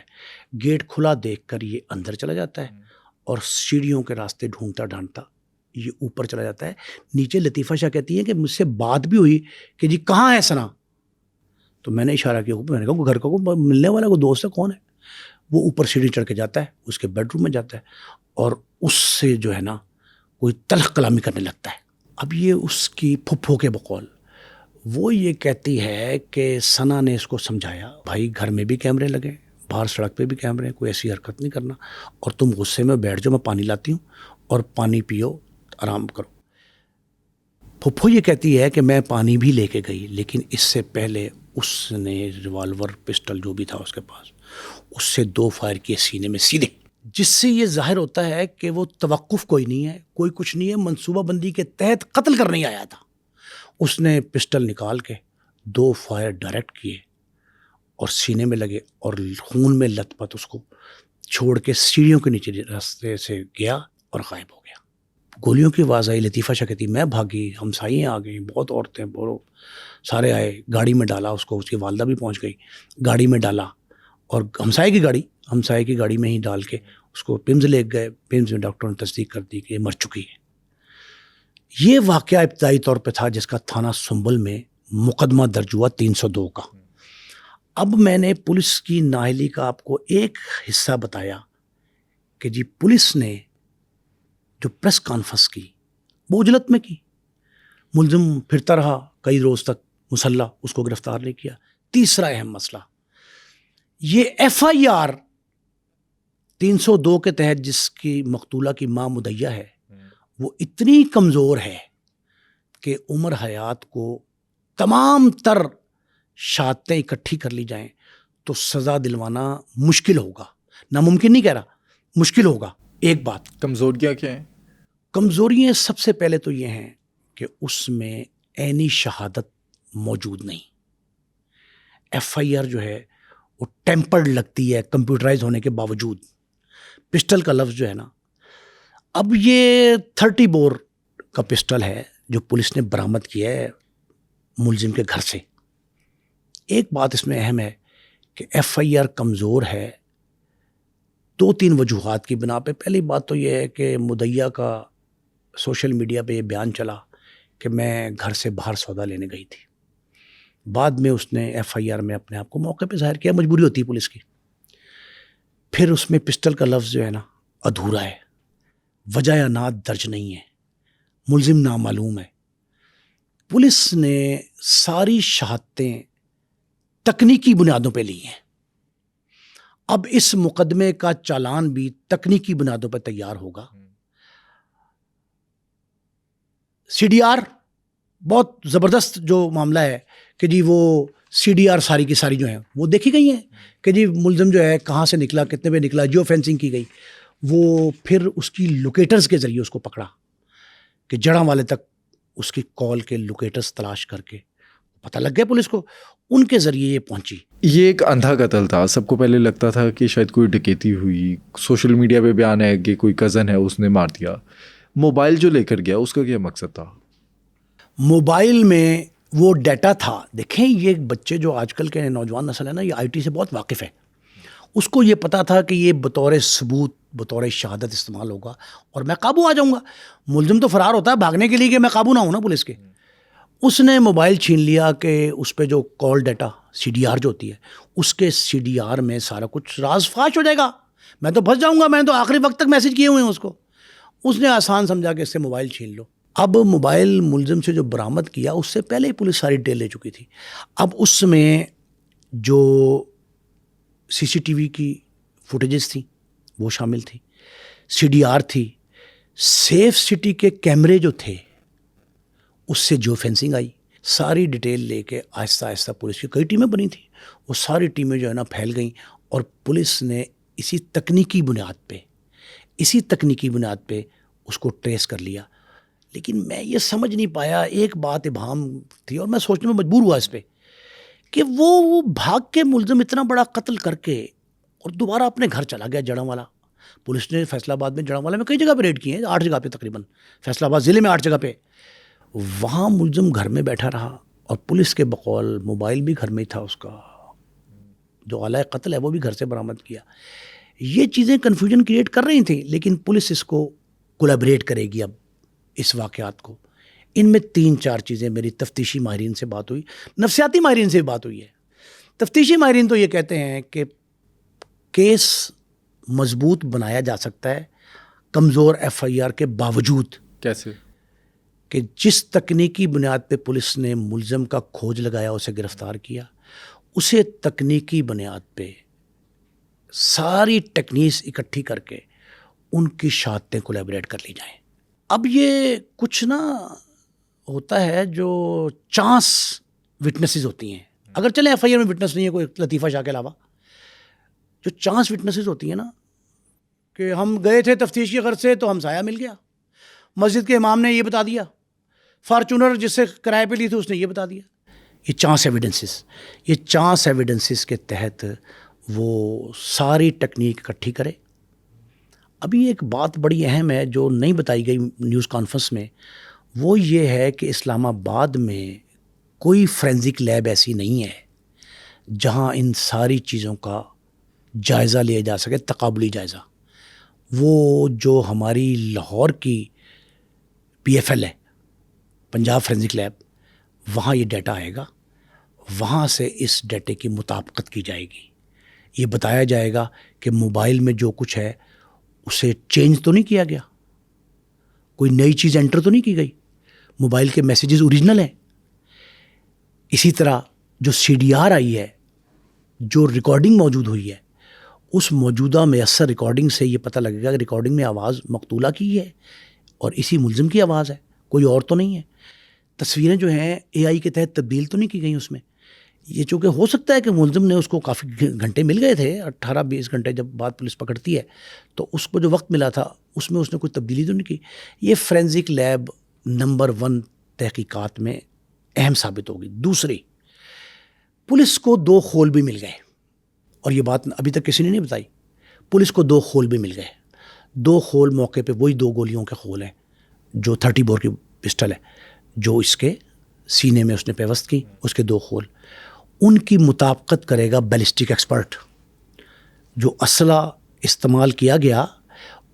گیٹ کھلا دیکھ کر یہ اندر چلا جاتا ہے اور سیڑھیوں کے راستے ڈھونڈتا ڈھانڈتا یہ اوپر چلا جاتا ہے. نیچے لطیفہ شاہ کہتی ہیں کہ مجھ سے بات بھی ہوئی کہ جی کہاں ہے ثنا. تو میں نے اشارہ کیا، میں نے کہا گھر کا کوئی ملنے والا کوئی دوست ہے، کون ہے؟ وہ اوپر سیڑھی چڑھ کے جاتا ہے، اس کے بیڈ روم میں جاتا ہے اور اس سے جو ہے نا کوئی تلخ کلامی کرنے لگتا ہے. اب یہ اس کی پھپھو کے بقول وہ یہ کہتی ہے کہ ثنا نے اس کو سمجھایا، بھائی گھر میں بھی کیمرے لگے، باہر سڑک پہ بھی کیمرے، کوئی ایسی حرکت نہیں کرنا، اور تم غصے میں بیٹھ جاؤ، میں پانی لاتی ہوں اور پانی پیو، آرام کرو. پھپھو یہ کہتی ہے کہ میں پانی بھی لے کے گئی، لیکن اس سے پہلے اس نے ریوالور پسٹل جو بھی تھا اس کے پاس، اس سے 2 فائر کیے سینے میں سیدھے، جس سے یہ ظاہر ہوتا ہے کہ وہ توقف کوئی نہیں ہے، کوئی کچھ نہیں ہے، منصوبہ بندی کے تحت قتل کرنے ہی آیا تھا. اس نے پسٹل نکال کے 2 فائر ڈائریکٹ کیے اور سینے میں لگے اور خون میں لت پت اس کو چھوڑ کے سیڑھیوں کے نیچے راستے سے گیا اور غائب ہو گیا. گولیوں کی آواز آئی. لطیفہ شاہ کہتی میں بھاگی، ہمسائیاں آ گئیں، بہت عورتیں بہت سارے آئے، گاڑی میں ڈالا اس کو، اس کی والدہ بھی پہنچ گئی، گاڑی میں ڈالا اور ہمسائے کی گاڑی میں ہی ڈال کے اس کو پمز لے گئے. پمز میں ڈاکٹروں نے تصدیق کر دی کہ یہ مر چکی ہے. یہ واقعہ ابتدائی طور پہ تھا جس کا تھانہ سنبل میں مقدمہ درج ہوا 302 کا. اب میں نے پولیس کی نااہلی کا آپ کو ایک حصہ بتایا کہ جی پولیس نے جو پریس کانفرنس کی وہ اجلت میں کی، ملزم پھرتا رہا کئی روز تک مسلح، اس کو گرفتار نہیں کیا۔ تیسرا اہم مسئلہ، یہ ایف آئی آر 302 کے تحت جس کی مقتولہ کی ماں مدعیہ ہے وہ اتنی کمزور ہے کہ عمر حیات کو تمام تر شہادتیں اکٹھی کر لی جائیں تو سزا دلوانا مشکل ہوگا، ناممکن نہیں کہہ رہا، مشکل ہوگا۔ ایک بات، کمزوریاں کیا ہیں؟ کمزوریاں سب سے پہلے تو یہ ہیں کہ اس میں عینی شہادت موجود نہیں۔ ایف آئی آر جو ہے وہ ٹیمپرڈ لگتی ہے کمپیوٹرائز ہونے کے باوجود۔ پسٹل کا لفظ جو ہے نا، اب یہ 30 بور کا پسٹل ہے جو پولیس نے برآمد کیا ہے ملزم کے گھر سے۔ ایک بات اس میں اہم ہے کہ ایف آئی آر کمزور ہے 2-3 وجوہات کی بنا پہ۔ پہلی بات تو یہ ہے کہ مدعیہ کا سوشل میڈیا پہ یہ بیان چلا کہ میں گھر سے باہر سودا لینے گئی تھی، بعد میں اس نے ایف آئی آر میں اپنے آپ کو موقع پہ ظاہر کیا، مجبوری ہوتی ہے پولیس کی۔ پھر اس میں پسٹل کا لفظ جو ہے نا ادھورا ہے، وجہ یا نعت درج نہیں ہے، ملزم نامعلوم ہے۔ پولیس نے ساری شہادتیں تکنیکی بنیادوں پہ لی ہیں۔ اب اس مقدمے کا چالان بھی تکنیکی بنیادوں پہ تیار ہوگا۔ سی ڈی آر بہت زبردست جو معاملہ ہے کہ جی وہ سی ڈی آر ساری کی ساری جو ہیں وہ دیکھی گئی ہیں کہ جی ملزم جو ہے کہاں سے نکلا، کتنے بجے نکلا، جیو فینسنگ کی گئی، وہ پھر اس کی لوکیٹرز کے ذریعے اس کو پکڑا کہ جڑاں والے تک اس کی کال کے لوکیٹرز تلاش کر کے پتہ لگ گیا پولیس کو، ان کے ذریعے یہ پہنچی۔ یہ ایک اندھا قتل تھا، سب کو پہلے لگتا تھا کہ شاید کوئی ڈکیتی ہوئی، سوشل میڈیا پہ بیان ہے کہ کوئی کزن ہے اس نے مار دیا۔ موبائل جو لے کر گیا اس کا کیا مقصد تھا؟ موبائل میں وہ ڈیٹا تھا، دیکھیں یہ بچے جو آج کل کے نوجوان نسل ہے نا، یہ آئی ٹی سے بہت واقف ہے، اس کو یہ پتا تھا کہ یہ بطور ثبوت بطور شہادت استعمال ہوگا اور میں قابو آ جاؤں گا۔ ملزم تو فرار ہوتا ہے بھاگنے کے لیے کہ میں قابو نہ ہوں نا پولیس کے۔ اس نے موبائل چھین لیا کہ اس پہ جو کال ڈیٹا سی ڈی آر جو ہوتی ہے اس کے سی ڈی آر میں سارا کچھ راز فاش ہو جائے گا، میں تو پھنس جاؤں گا، میں تو آخری وقت تک میسج کیے ہوئے ہیں اس کو۔ اس نے آسان سمجھا کہ اس سے موبائل چھین لو۔ اب موبائل ملزم سے جو برآمد کیا اس سے پہلے ہی پولیس ساری ڈیٹیل لے چکی تھی۔ اب اس میں جو سی سی ٹی وی کی فوٹیجز تھیں وہ شامل تھی، سی ڈی آر تھی، سیف سٹی کے کیمرے جو تھے اس سے جو فینسنگ آئی، ساری ڈیٹیل لے کے آہستہ آہستہ پولیس کی کئی ٹیمیں بنی تھیں، وہ ساری ٹیمیں جو ہے نا پھیل گئیں اور پولیس نے اسی تکنیکی بنیاد پہ اس کو ٹریس کر لیا۔ لیکن میں یہ سمجھ نہیں پایا، ایک بات ابہام تھی اور میں سوچنے میں مجبور ہوا اس پہ کہ وہ بھاگ کے ملزم اتنا بڑا قتل کر کے اور دوبارہ اپنے گھر چلا گیا جڑاں والا۔ پولیس نے فیصل آباد میں جڑاں والا میں کئی جگہ پہ ریڈ کیے ہیں، 8 جگہ پہ تقریباً، فیصل آباد ضلع میں 8 جگہ پہ۔ وہاں ملزم گھر میں بیٹھا رہا اور پولیس کے بقول موبائل بھی گھر میں ہی تھا، اس کا جو آلہ قتل ہے وہ بھی گھر سے برآمد کیا۔ یہ چیزیں کنفیوژن کریٹ کر رہی تھیں، لیکن پولیس اس کو کولیبریٹ کرے گی اب اس واقعات کو۔ ان میں 3-4 چیزیں میری تفتیشی ماہرین سے بات ہوئی، نفسیاتی ماہرین سے بھی بات ہوئی ہے۔ تفتیشی ماہرین تو یہ کہتے ہیں کہ کیس مضبوط بنایا جا سکتا ہے کمزور ایف آئی آر کے باوجود۔ کیسے؟ کہ جس تکنیکی بنیاد پہ پولیس نے ملزم کا کھوج لگایا، اسے گرفتار کیا، اسے تکنیکی بنیاد پہ ساری ٹیکنیکس اکٹھی کر کے ان کی شہادتیں کولیبریٹ کر لی جائیں۔ اب یہ کچھ نا ہوتا ہے جو چانس وٹنسز ہوتی ہیں، اگر چلیں ایف آئی آر میں وٹنس نہیں ہے کوئی لطیفہ شاہ کے علاوہ، جو چانس وٹنسز ہوتی ہیں نا، کہ ہم گئے تھے تفتیش کے غرض سے تو ہم سایہ مل گیا، مسجد کے امام نے یہ بتا دیا، فارچونر جس سے کرائے پہ لی تھی اس نے یہ بتا دیا۔ یہ چانس ایویڈنسز کے تحت وہ ساری ٹیکنیک اکٹھی کرے۔ ابھی ایک بات بڑی اہم ہے جو نہیں بتائی گئی نیوز کانفرنس میں، وہ یہ ہے کہ اسلام آباد میں کوئی فورینزک لیب ایسی نہیں ہے جہاں ان ساری چیزوں کا جائزہ لیا جا سکے، تقابلی جائزہ۔ وہ جو ہماری لاہور کی پی ایف ایل ہے، پنجاب فورینزک لیب، وہاں یہ ڈیٹا آئے گا، وہاں سے اس ڈیٹے کی مطابقت کی جائے گی. یہ بتایا جائے گا کہ موبائل میں جو کچھ ہے اسے چینج تو نہیں کیا گیا, کوئی نئی چیز انٹر تو نہیں کی گئی, موبائل کے میسیجز اوریجنل ہیں. اسی طرح جو CDR آئی ہے, جو ریکارڈنگ موجود ہوئی ہے, اس موجودہ میسر ریکارڈنگ سے یہ پتہ لگے گا کہ ریکارڈنگ میں آواز مقتولہ کی ہے اور اسی ملزم کی آواز ہے, کوئی اور تو نہیں ہے. تصویریں جو ہیں AI کے تحت تبدیل تو نہیں کی گئیں اس میں. یہ چونکہ ہو سکتا ہے کہ ملزم نے اس کو کافی گھنٹے مل گئے تھے, 18-20 گھنٹے جب بعد پولیس پکڑتی ہے تو اس کو جو وقت ملا تھا اس میں اس نے کوئی تبدیلی تو نہیں کی. یہ فورینزک لیب نمبر 1 تحقیقات میں اہم ثابت ہوگی. دوسری, پولیس کو 2 خول بھی مل گئے, اور یہ بات ابھی تک کسی نے نہیں بتائی. پولیس کو 2 خول بھی مل گئے. 2 خول موقع پہ وہی 2 گولیوں کے خول ہیں جو 30 بور کی پسٹل ہے جو اس کے سینے میں اس نے پیوست کی, اس کے 2 خول. ان کی مطابقت کرے گا بیلسٹک ایکسپرٹ. جو اسلحہ استعمال کیا گیا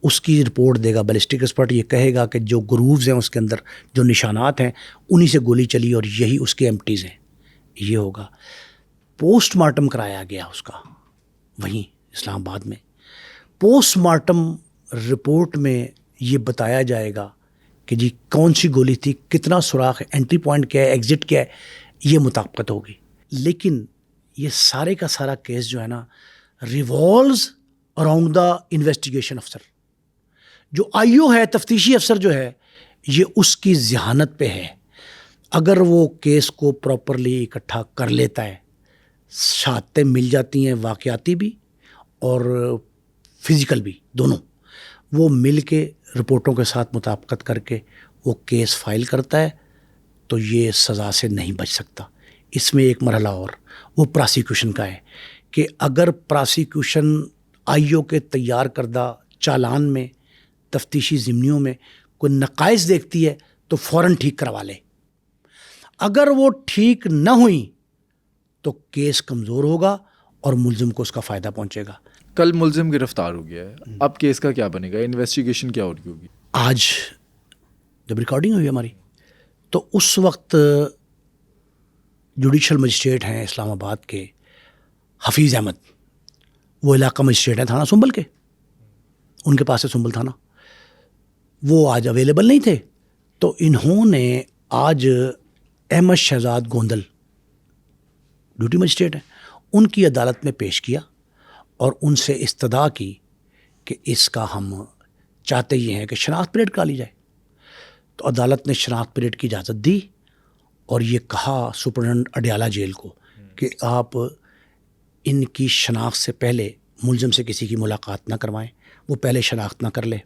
اس کی رپورٹ دے گا بیلسٹک ایکسپرٹ. یہ کہے گا کہ جو گرووز ہیں اس کے اندر جو نشانات ہیں انہی سے گولی چلی اور یہی اس کے ایمٹیز ہیں. یہ ہوگا. پوسٹ مارٹم کرایا گیا اس کا وہیں اسلام آباد میں. پوسٹ مارٹم رپورٹ میں یہ بتایا جائے گا کہ جی کون سی گولی تھی, کتنا سوراخ ہے, انٹری پوائنٹ کیا ہے, ایگزٹ کیا ہے, یہ مطابقت ہوگی. لیکن یہ سارے کا سارا کیس جو ہے نا ریوالوز اراؤنڈ دا انویسٹیگیشن افسر. جو IO ہے, تفتیشی افسر جو ہے, یہ اس کی ذہانت پہ ہے. اگر وہ کیس کو پراپرلی اکٹھا کر لیتا ہے, شہادتیں مل جاتی ہیں, واقعاتی بھی اور فزیکل بھی دونوں, وہ مل کے رپورٹوں کے ساتھ مطابقت کر کے وہ کیس فائل کرتا ہے تو یہ سزا سے نہیں بچ سکتا. اس میں ایک مرحلہ اور وہ پراسیکیوشن کا ہے کہ اگر پراسیکیوشن IO کے تیار کردہ چالان میں, تفتیشی ضمنیوں میں کوئی نقائص دیکھتی ہے تو فوراً ٹھیک کروا لے. اگر وہ ٹھیک نہ ہوئی تو کیس کمزور ہوگا اور ملزم کو اس کا فائدہ پہنچے گا. کل ملزم گرفتار ہو گیا ہے, اب کیس کا کیا بنے گا, انویسٹیگیشن کیا ہوگی؟ آج جب ریکارڈنگ ہوئی ہماری تو اس وقت جوڈیشل مجسٹریٹ ہیں اسلام آباد کے حفیظ احمد, وہ علاقہ مجسٹریٹ ہیں تھانہ سنبل کے, ان کے پاس ہے سنبل تھانہ, وہ آج اویلیبل نہیں تھے. تو انہوں نے آج احمد شہزاد گوندل ڈیوٹی مجسٹریٹ ہیں, ان کی عدالت میں پیش کیا اور ان سے استدعا کی کہ اس کا ہم چاہتے یہ ہیں کہ شناخت پریڈ کرا لی جائے. تو عدالت نے شناخت پریڈ کی اجازت دی اور یہ کہا سپرنٹنڈنٹ اڈیالہ جیل کو کہ آپ ان کی شناخت سے پہلے ملزم سے کسی کی ملاقات نہ کروائیں, وہ پہلے شناخت نہ کر لے,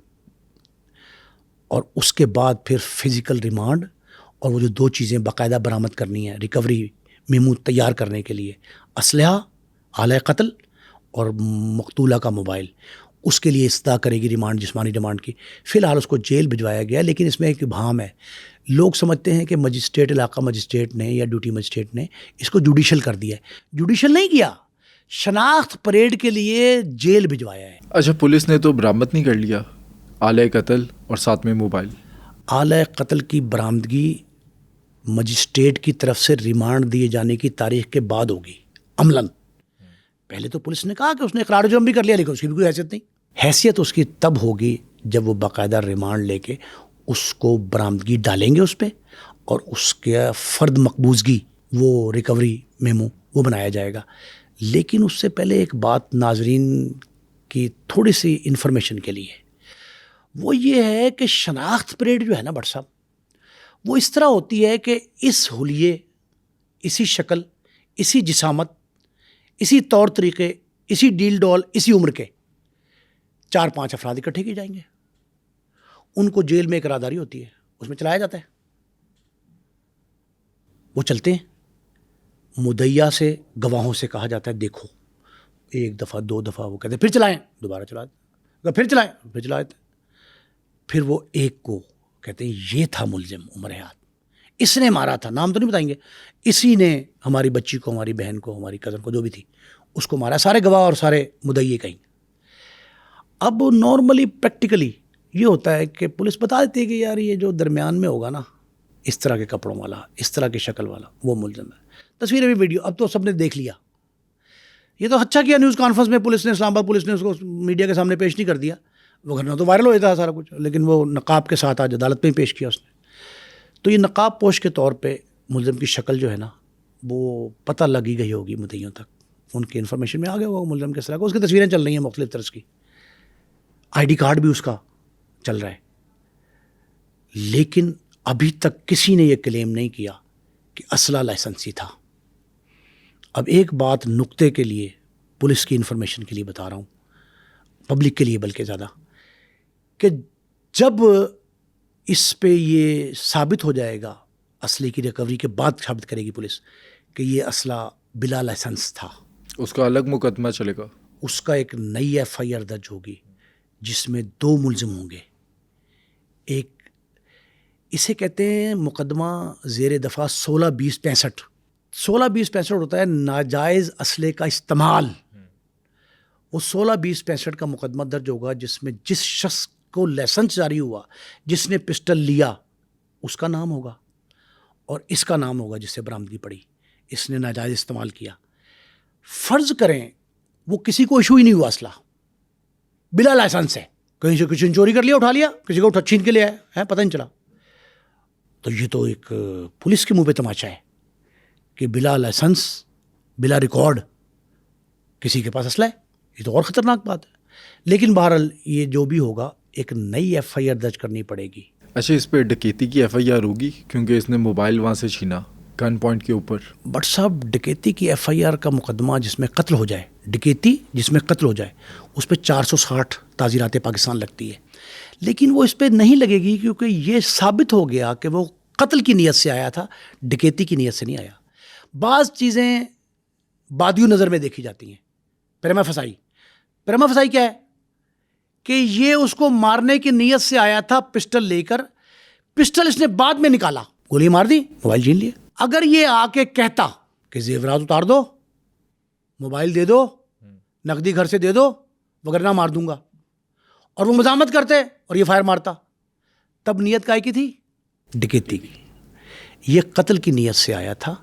اور اس کے بعد پھر فزیکل ریمانڈ اور وہ جو 2 چیزیں باقاعدہ برآمد کرنی ہیں ریکوری میمو تیار کرنے کے لیے, اسلحہ, آلہ قتل اور مقتولہ کا موبائل, اس کے لیے استدعا کرے گی ریمانڈ, جسمانی ریمانڈ کی. فی الحال اس کو جیل بھجوایا گیا, لیکن اس میں ایک ابہام ہے. لوگ سمجھتے ہیں کہ مجسٹریٹ, علاقہ مجسٹریٹ نے یا ڈیوٹی مجسٹریٹ نے اس کو جوڈیشل کر دیا ہے. جوڈیشل نہیں کیا, شناخت پریڈ کے لیے جیل بھجوایا ہے. اچھا, پولیس نے تو برآمد نہیں کر لیا آلہ قتل اور ساتھ میں موبائل؟ آلہ قتل کی برآمدگی مجسٹریٹ کی طرف سے ریمانڈ دیے جانے کی تاریخ کے بعد ہوگی عملاً. پہلے تو پولیس نے کہا کہ اس نے اقرار جرم بھی کر لیا, لیکن اس کی بھی کوئی حیثیت نہیں. حیثیت اس کی تب ہوگی جب وہ باقاعدہ ریمانڈ لے کے اس کو برآمدگی ڈالیں گے اس پہ, اور اس کے فرد مقبوضگی, وہ ریکوری میمو وہ بنایا جائے گا. لیکن اس سے پہلے ایک بات ناظرین کی تھوڑی سی انفارمیشن کے لیے, وہ یہ ہے کہ شناخت پریڈ جو ہے نا بٹ صاحب, وہ اس طرح ہوتی ہے کہ اس حلیے, اسی شکل, اسی جسامت, اسی طور طریقے, اسی ڈیل ڈول, اسی عمر کے 4-5 افراد اکٹھے کیے جائیں گے. ان کو جیل میں ایک راداری ہوتی ہے, اس میں چلایا جاتا ہے. وہ چلتے ہیں, مدعیہ سے, گواہوں سے کہا جاتا ہے دیکھو, 1 دفعہ 2 دفعہ وہ کہتے ہیں پھر چلائیں, دوبارہ چلا دیں, پھر چلائیں, پھر چلا دیتے. پھر وہ ایک کو کہتے ہیں یہ تھا ملزم عمر حیات, اس نے مارا تھا, نام تو نہیں بتائیں گے, اسی نے ہماری بچی کو, ہماری بہن کو, ہماری کزن کو, جو بھی تھی اس کو مارا. سارے گواہ اور سارے مدعی کہیں. اب نارملی پریکٹیکلی یہ ہوتا ہے کہ پولیس بتا دیتی ہے کہ یار یہ جو درمیان میں ہوگا نا, اس طرح کے کپڑوں والا, اس طرح کی شکل والا, وہ ملزم ہے. تصویریں بھی ویڈیو اب تو سب نے دیکھ لیا. یہ تو اچھا کیا نیوز کانفرنس میں پولیس نے, اسلام آباد پولیس نے اس کو میڈیا کے سامنے پیش نہیں کر دیا, وہ گھرنا تو وائرل ہو جاتا ہے سارا کچھ, لیکن وہ نقاب کے ساتھ آج عدالت میں پیش کیا اس نے. تو یہ نقاب پوش کے طور پہ ملزم کی شکل جو ہے نا وہ پتہ لگی گئی ہوگی مدعیوں تک, ان کی انفارمیشن میں آ گیا ہوگا ملزم کس طرح کا. اس کی تصویریں چل رہی ہیں مختلف طرز کی, آئی ڈی کارڈ بھی اس کا چل رہا ہے, لیکن ابھی تک کسی نے یہ کلیم نہیں کیا کہ اسلحہ لائسنسی تھا. اب ایک بات نقطے کے لیے, پولیس کی انفارمیشن کے لیے بتا رہا ہوں, پبلک کے لیے بلکہ زیادہ, کہ جب اس پہ یہ ثابت ہو جائے گا, اسلحے کی ریکوری کے بعد ثابت کرے گی پولیس کہ یہ اسلحہ بلا لائسنس تھا, اس کا الگ مقدمہ چلے گا. اس کا ایک نئی ایف آئی آر درج ہوگی جس میں 2 ملزم ہوں گے. ایک اسے کہتے ہیں مقدمہ زیر دفعہ 16-20-65. 16-20-65 ہوتا ہے ناجائز اسلحے کا استعمال. وہ 16-20-65 کا مقدمہ درج ہوگا جس میں جس شخص کو لائسنس جاری ہوا, جس نے پسٹل لیا, اس کا نام ہوگا اور اس کا نام ہوگا جس سے برآمدگی پڑی, اس نے ناجائز استعمال کیا. فرض کریں وہ کسی کو ایشو ہی نہیں ہوا, اسلحہ بلا لائسنس ہے, کہیں سے کسی نے چوری کر لیا, اٹھا لیا, کسی کو چھین کے لیا ہے, پتہ نہیں چلا. تو یہ تو ایک پولیس کے منہ پہ تماشا ہے کہ بلا لائسنس, بلا ریکارڈ کسی کے پاس اسلحہ ہے. یہ تو اور خطرناک بات ہے. لیکن بہرحال یہ جو بھی ہوگا ایک نئی ایف آئی آر درج کرنی پڑے گی. اچھا, اس پہ ڈکیتی کی ایف آئی آر ہوگی کیونکہ اس نے موبائل وہاں سے چھینا گن پوائنٹ کے اوپر. بٹ صاحب ڈکیتی کی ایف آئی آر کا مقدمہ جس میں قتل ہو جائے, ڈکیتی جس میں قتل ہو جائے, اس پہ 460 تعزیرات پاکستان لگتی ہے. لیکن وہ اس پہ نہیں لگے گی کیونکہ یہ ثابت ہو گیا کہ وہ قتل کی نیت سے آیا تھا, ڈکیتی کی نیت سے نہیں آیا. بعض چیزیں بادیو نظر میں دیکھی جاتی ہیں. پریما فسائی, پریما فسائی کیا ہے کہ یہ اس کو مارنے کی نیت سے آیا تھا پسٹل لے کر, پسٹل اس نے بعد میں نکالا, گولی مار دی, موبائل چھین لیا. اگر یہ آ کے کہتا کہ زیورات اتار دو, موبائل دے دو, نقدی گھر سے دے دو وغیرہ مار دوں گا, اور وہ مزاحمت کرتے اور یہ فائر مارتا, تب نیت کائے کی تھی؟ ڈکیتی کی. یہ قتل کی نیت سے آیا تھا,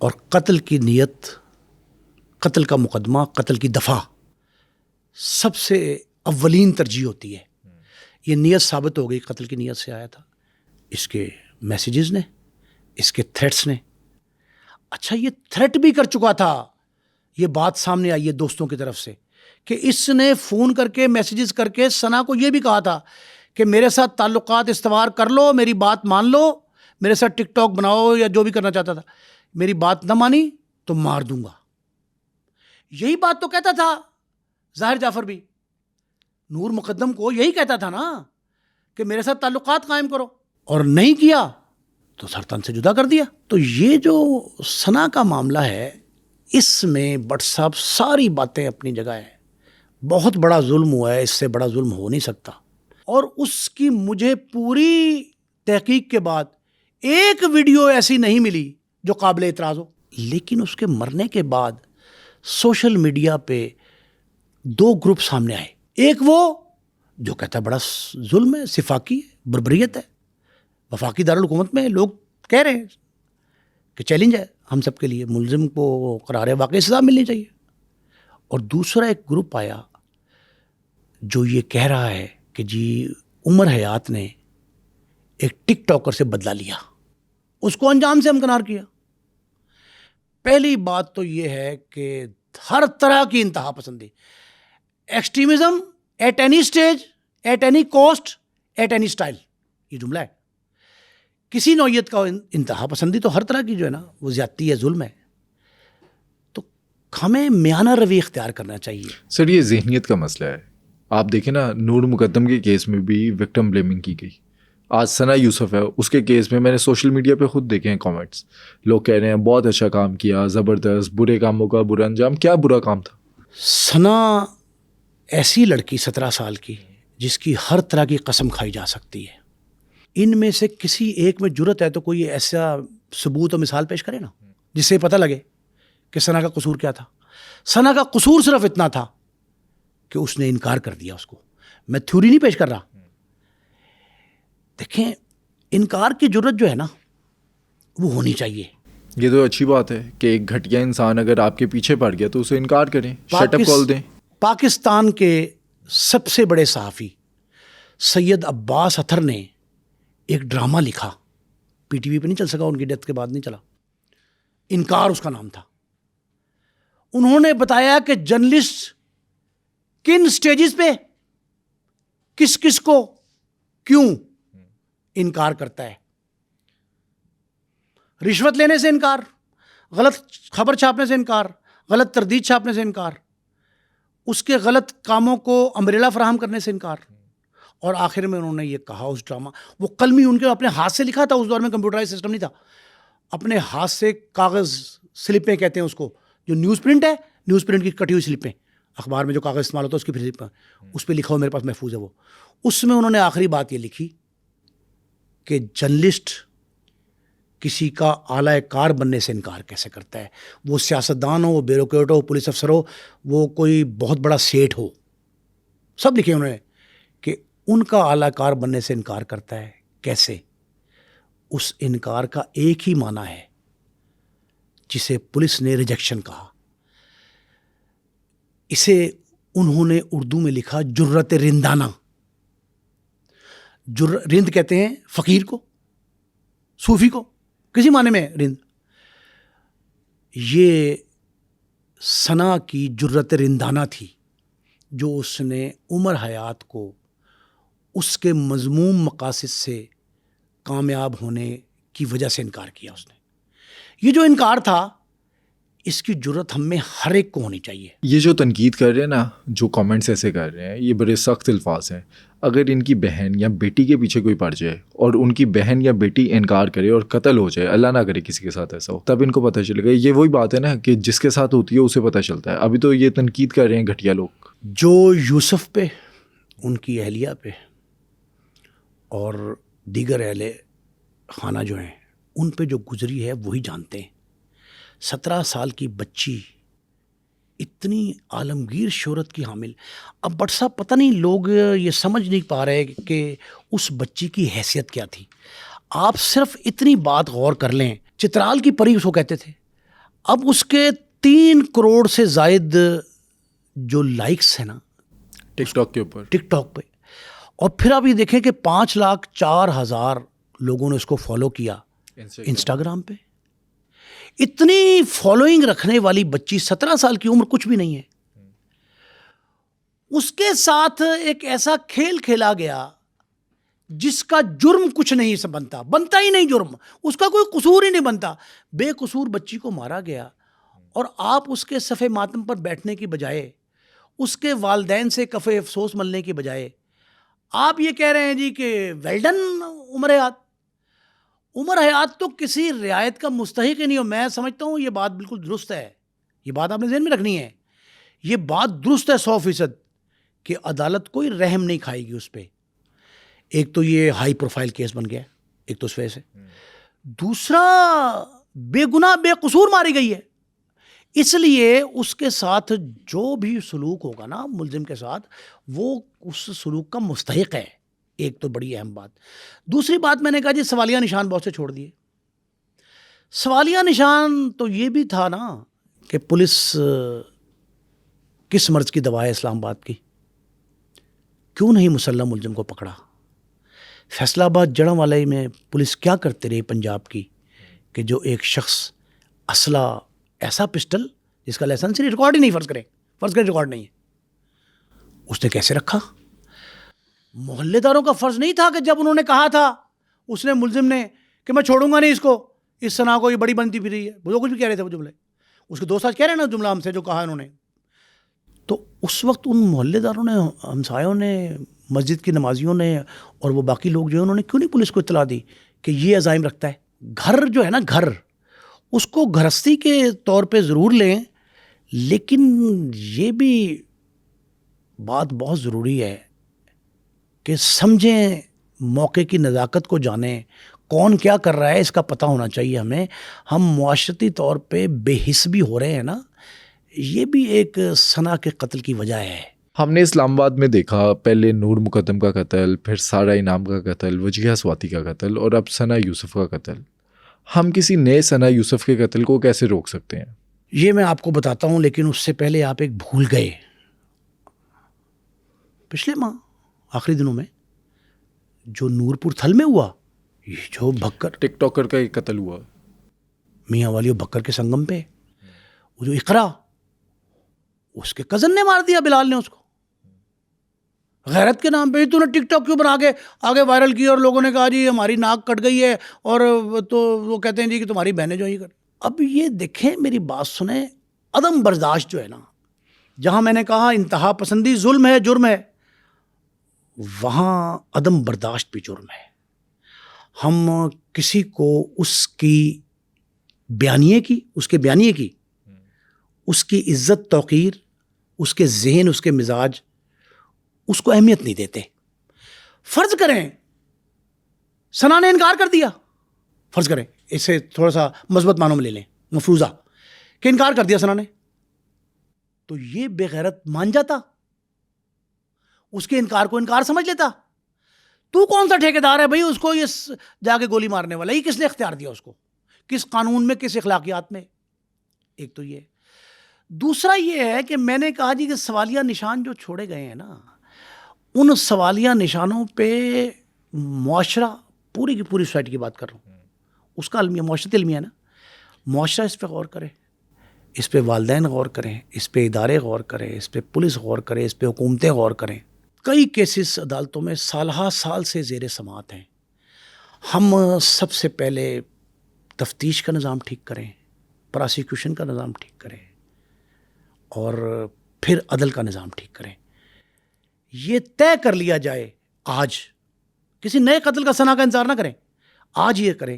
اور قتل کی نیت, قتل کا مقدمہ, قتل کی دفعہ سب سے اولین ترجیح ہوتی ہے. یہ نیت ثابت ہو گئی, قتل کی نیت سے آیا تھا. اس کے میسیجز نے, اس کے تھریٹس نے, اچھا یہ تھریٹ بھی کر چکا تھا. یہ بات سامنے آئی ہے دوستوں کی طرف سے کہ اس نے فون کر کے, میسیجز کر کے ثنا کو یہ بھی کہا تھا کہ میرے ساتھ تعلقات استوار کر لو, میری بات مان لو, میرے ساتھ ٹک ٹاک بناؤ یا جو بھی کرنا چاہتا تھا, میری بات نہ مانی تو مار دوں گا. یہی بات تو کہتا تھا ظاہر جعفر بھی, نور مقدم کو یہی کہتا تھا نا کہ میرے ساتھ تعلقات قائم کرو, اور نہیں کیا تو سرطان سے جدا کر دیا. تو یہ جو ثنا کا معاملہ ہے اس میں بٹ صاحب ساری باتیں اپنی جگہ ہیں. بہت بڑا ظلم ہوا ہے, اس سے بڑا ظلم ہو نہیں سکتا. اور اس کی مجھے پوری تحقیق کے بعد ایک ویڈیو ایسی نہیں ملی جو قابل اعتراض ہو. لیکن اس کے مرنے کے بعد سوشل میڈیا پہ 2 گروپ سامنے آئے. ایک وہ جو کہتا ہے بڑا ظلم ہے, سفاکی بربریت ہے, وفاقی دارالحکومت میں لوگ کہہ رہے ہیں کہ چیلنج ہے ہم سب کے لیے, ملزم کو قرار واقعی سزا ملنی چاہیے. اور دوسرا ایک گروپ آیا جو یہ کہہ رہا ہے کہ جی عمر حیات نے ایک ٹک ٹاکر سے بدلہ لیا, اس کو انجام سے ہمکنار کیا. پہلی بات تو یہ ہے کہ ہر طرح کی انتہا پسندی, extremism at any stage, at any cost, at any style, یہ جملہ ہے. کسی نوعیت کا انتہا پسندی تو ہر طرح کی جو ہے نا وہ زیادتی ہے, ظلم ہے. تو ہمیں میانہ روی اختیار کرنا چاہیے. سر یہ ذہنیت کا مسئلہ ہے. آپ دیکھیں نا, نور مقدم کے کیس میں بھی وکٹم بلیمنگ کی گئی. آج ثنا یوسف ہے, اس کے کیس میں نے سوشل میڈیا پہ خود دیکھے ہیں کامنٹس, لوگ کہہ رہے ہیں بہت اچھا کام کیا, زبردست, برے کاموں کا برا انجام. کیا برا کام تھا؟ ثنا ایسی لڑکی 17 سال کی جس کی ہر طرح کی قسم کھائی جا سکتی ہے. ان میں سے کسی ایک میں جرت ہے تو کوئی ایسا ثبوت و مثال پیش کرے نا جس سے پتہ لگے کہ ثنا کا قصور کیا تھا. ثنا کا قصور صرف اتنا تھا کہ اس نے انکار کر دیا. اس کو میں تھیوری نہیں پیش کر رہا. دیکھیں انکار کی جرت جو ہے نا وہ ہونی چاہیے. یہ تو اچھی بات ہے کہ ایک گھٹیا انسان اگر آپ کے پیچھے پڑ گیا تو اسے انکار کریں, شٹ اپ کال دیں. پاکستان کے سب سے بڑے صحافی سید عباس اطہر نے ایک ڈرامہ لکھا, پی ٹی وی پہ نہیں چل سکا, ان کی ڈیتھ کے بعد نہیں چلا, انکار اس کا نام تھا. انہوں نے بتایا کہ جرنلسٹ کن سٹیجز پہ کس کس کو کیوں انکار کرتا ہے. رشوت لینے سے انکار, غلط خبر چھاپنے سے انکار, غلط تردید چھاپنے سے انکار, اس کے غلط کاموں کو امبریلا فراہم کرنے سے انکار. اور آخر میں انہوں نے یہ کہا, اس ڈرامہ, وہ قلمی ان کے اپنے ہاتھ سے لکھا تھا, اس دور میں کمپیوٹرائز سسٹم نہیں تھا, اپنے ہاتھ سے کاغذ سلپیں کہتے ہیں اس کو, جو نیوز پرنٹ ہے, نیوز پرنٹ کی کٹی ہوئی سلپیں, اخبار میں جو کاغذ استعمال ہوتا ہے اس کی سلپیں, اس پہ لکھا ہو, میرے پاس محفوظ ہے وہ. اس میں انہوں نے آخری بات یہ لکھی کہ جرنلسٹ کسی کا اعلی کار بننے سے انکار کیسے کرتا ہے, وہ سیاستدان ہو, وہ بیوروکریٹ ہو, پولیس افسر ہو, وہ کوئی بہت بڑا سیٹ ہو, سب لکھے انہوں نے کہ ان کا اعلی کار بننے سے انکار کرتا ہے کیسے. اس انکار کا ایک ہی معنی ہے جسے پولیس نے ریجیکشن کہا, اسے انہوں نے اردو میں لکھا جرت رندانہ. رند کہتے ہیں فقیر کو, صوفی کو, کسی معنی میں رند. یہ ثنا کی جرت رندانہ تھی جو اس نے عمر حیات کو اس کے مذموم مقاصد سے کامیاب ہونے کی وجہ سے انکار کیا. اس نے یہ جو انکار تھا, اس کی جرت ہم میں ہر ایک کو ہونی چاہیے. یہ جو تنقید کر رہے ہیں نا, جو کامنٹس ایسے کر رہے ہیں, یہ بڑے سخت الفاظ ہیں. اگر ان کی بہن یا بیٹی کے پیچھے کوئی پڑ جائے اور ان کی بہن یا بیٹی انکار کرے اور قتل ہو جائے, اللہ نہ کرے کسی کے ساتھ ایسا ہو, تب ان کو پتہ چلے گا. یہ وہی بات ہے نا کہ جس کے ساتھ ہوتی ہے اسے پتہ چلتا ہے. ابھی تو یہ تنقید کر رہے ہیں گھٹیا لوگ. جو یوسف پہ, ان کی اہلیہ پہ اور دیگر اہل خانہ جو ہیں ان پہ جو گزری ہے وہی جانتے ہیں. 17 سال کی بچی اتنی عالمگیر شہرت کی حامل. اب بٹ صاحب پتہ نہیں لوگ یہ سمجھ نہیں پا رہے کہ اس بچی کی حیثیت کیا تھی. آپ صرف اتنی بات غور کر لیں, چترال کی پری اس کو کہتے تھے, اب اس کے 3 کروڑ سے زائد جو لائکس ہیں نا ٹک ٹاک کے اوپر, ٹک ٹاک پہ, اور پھر آپ یہ دیکھیں کہ 5,04,000 لوگوں نے اس کو فالو کیا انسٹاگرام پہ. اتنی فالوئنگ رکھنے والی بچی, 17 سال کی عمر کچھ بھی نہیں ہے, اس کے ساتھ ایک ایسا کھیل کھیلا گیا جس کا جرم کچھ نہیں بنتا ہی نہیں, جرم اس کا کوئی قصور ہی نہیں بنتا. بے قصور بچی کو مارا گیا, اور آپ اس کے صفِ ماتم پر بیٹھنے کی بجائے, اس کے والدین سے کف افسوس ملنے کی بجائے, آپ یہ کہہ رہے ہیں جی کہ ویل ڈن عمر حیات. عمر حیات تو کسی رعایت کا مستحق ہی نہیں ہو. میں سمجھتا ہوں یہ بات بالکل درست ہے, یہ بات آپ نے ذہن میں رکھنی ہے, یہ بات درست ہے 100% کہ عدالت کوئی رحم نہیں کھائے گی اس پہ. ایک تو یہ ہائی پروفائل کیس بن گیا, ایک تو اس وجہ سے, دوسرا بے گناہ بے قصور ماری گئی ہے, اس لیے اس کے ساتھ جو بھی سلوک ہوگا نا ملزم کے ساتھ, وہ اس سلوک کا مستحق ہے. ایک تو بڑی اہم بات. دوسری بات میں نے کہا جی سوالیہ نشان بہت سے چھوڑ دیے. سوالیہ نشان تو یہ بھی تھا نا کہ پولیس کس مرض کی دوا ہے اسلام آباد کی, کیوں نہیں مسلح ملزم کو پکڑا. فیصلہ آباد جڑاں والے میں پولیس کیا کرتے رہی پنجاب کی کہ جو ایک شخص اسلحہ, ایسا پسٹل جس کا لائسنس ریکارڈ ہی نہیں, فرض کریں ریکارڈ نہیں ہے, اس نے کیسے رکھا. محلے داروں کا فرض نہیں تھا کہ جب انہوں نے کہا تھا اس نے ملزم نے کہ میں چھوڑوں گا نہیں اس کو, اس ثنا کو, یہ بڑی بنتی پھر رہی ہے, وہ کچھ بھی کہہ رہے تھے وہ جملے, اس کے دوست آج کہہ رہے ہیں نا جملہ ہم سے جو کہا انہوں نے, تو اس وقت ان محلے داروں نے, ہمسایوں نے, مسجد کی نمازیوں نے اور وہ باقی لوگ جو ہیں انہوں نے کیوں نہیں پولیس کو اطلاع دی کہ یہ عزائم رکھتا ہے. گھر جو ہے نا گھر, اس کو گھرستی کے طور پہ ضرور لیں, لیکن یہ بھی بات بہت ضروری ہے کہ سمجھیں, موقع کی نزاکت کو جانیں, کون کیا کر رہا ہے اس کا پتہ ہونا چاہیے ہمیں. ہم معاشرتی طور پہ بے حس بھی ہو رہے ہیں نا, یہ بھی ایک ثنا کے قتل کی وجہ ہے. ہم نے اسلام آباد میں دیکھا پہلے نور مقدم کا قتل, پھر سارہ انعام کا قتل, وجیہہ سواتی کا قتل, اور اب ثنا یوسف کا قتل. ہم کسی نئے ثنا یوسف کے قتل کو کیسے روک سکتے ہیں؟ یہ میں آپ کو بتاتا ہوں، لیکن اس سے پہلے آپ ایک بھول گئے. پچھلے ماہ آخری دنوں میں جو نورپور تھل میں ہوا، یہ جو بھکر ٹک ٹاکر کا ایک قتل ہوا میاں والی بھکر کے سنگم پہ، وہ جو اقرا، اس کے کزن نے مار دیا، بلال نے اس کو غیرت کے نام پہ. تو نے ٹک ٹاک کیوں بنا کے آگے وائرل کیا اور لوگوں نے کہا جی ہماری ناک کٹ گئی ہے، اور تو وہ کہتے ہیں جی کہ تمہاری بہنیں جو ہی کر. اب یہ دیکھیں، میری بات سنیں، عدم برداشت جو ہے نا، جہاں میں نے کہا انتہا پسندی ظلم ہے، جرم ہے، وہاں عدم برداشت بھی جرم ہے. ہم کسی کو اس کے بیانیے کی اس کی عزت توقیر، اس کے ذہن، اس کے مزاج، اس کو اہمیت نہیں دیتے. فرض کریں ثنا نے انکار کر دیا، فرض کریں اسے تھوڑا سا مثبت معنوں میں لے لیں، مفروضہ کہ انکار کر دیا ثنا نے، تو یہ بے غیرت مان جاتا، اس کے انکار کو انکار سمجھ لیتا. تو کون سا ٹھیکیدار ہے بھائی اس کو یہ جا کے گولی مارنے والا؟ یہ کس نے اختیار دیا اس کو؟ کس قانون میں، کس اخلاقیات میں؟ ایک تو یہ. دوسرا یہ ہے کہ میں نے کہا جی کہ سوالیہ نشان جو چھوڑے گئے ہیں نا، ان سوالیہ نشانوں پہ معاشرہ، پوری کی پوری سوسائٹی کی بات کر رہا ہوں، اس کا المیہ، معاشرت المیہ ہے نا، معاشرہ اس پہ غور کرے، اس پہ والدین غور کریں، اس پہ ادارے غور کریں، اس پہ پولیس غور کرے، اس پہ حکومتیں غور کریں. کئی کیسز عدالتوں میں سالہ سال سے زیر سماعت ہیں. ہم سب سے پہلے تفتیش کا نظام ٹھیک کریں، پراسیکیوشن کا نظام ٹھیک کریں، اور پھر عدل کا نظام ٹھیک کریں. یہ طے کر لیا جائے آج، کسی نئے قتل کا ثنا کا انتظار نہ کریں، آج یہ کریں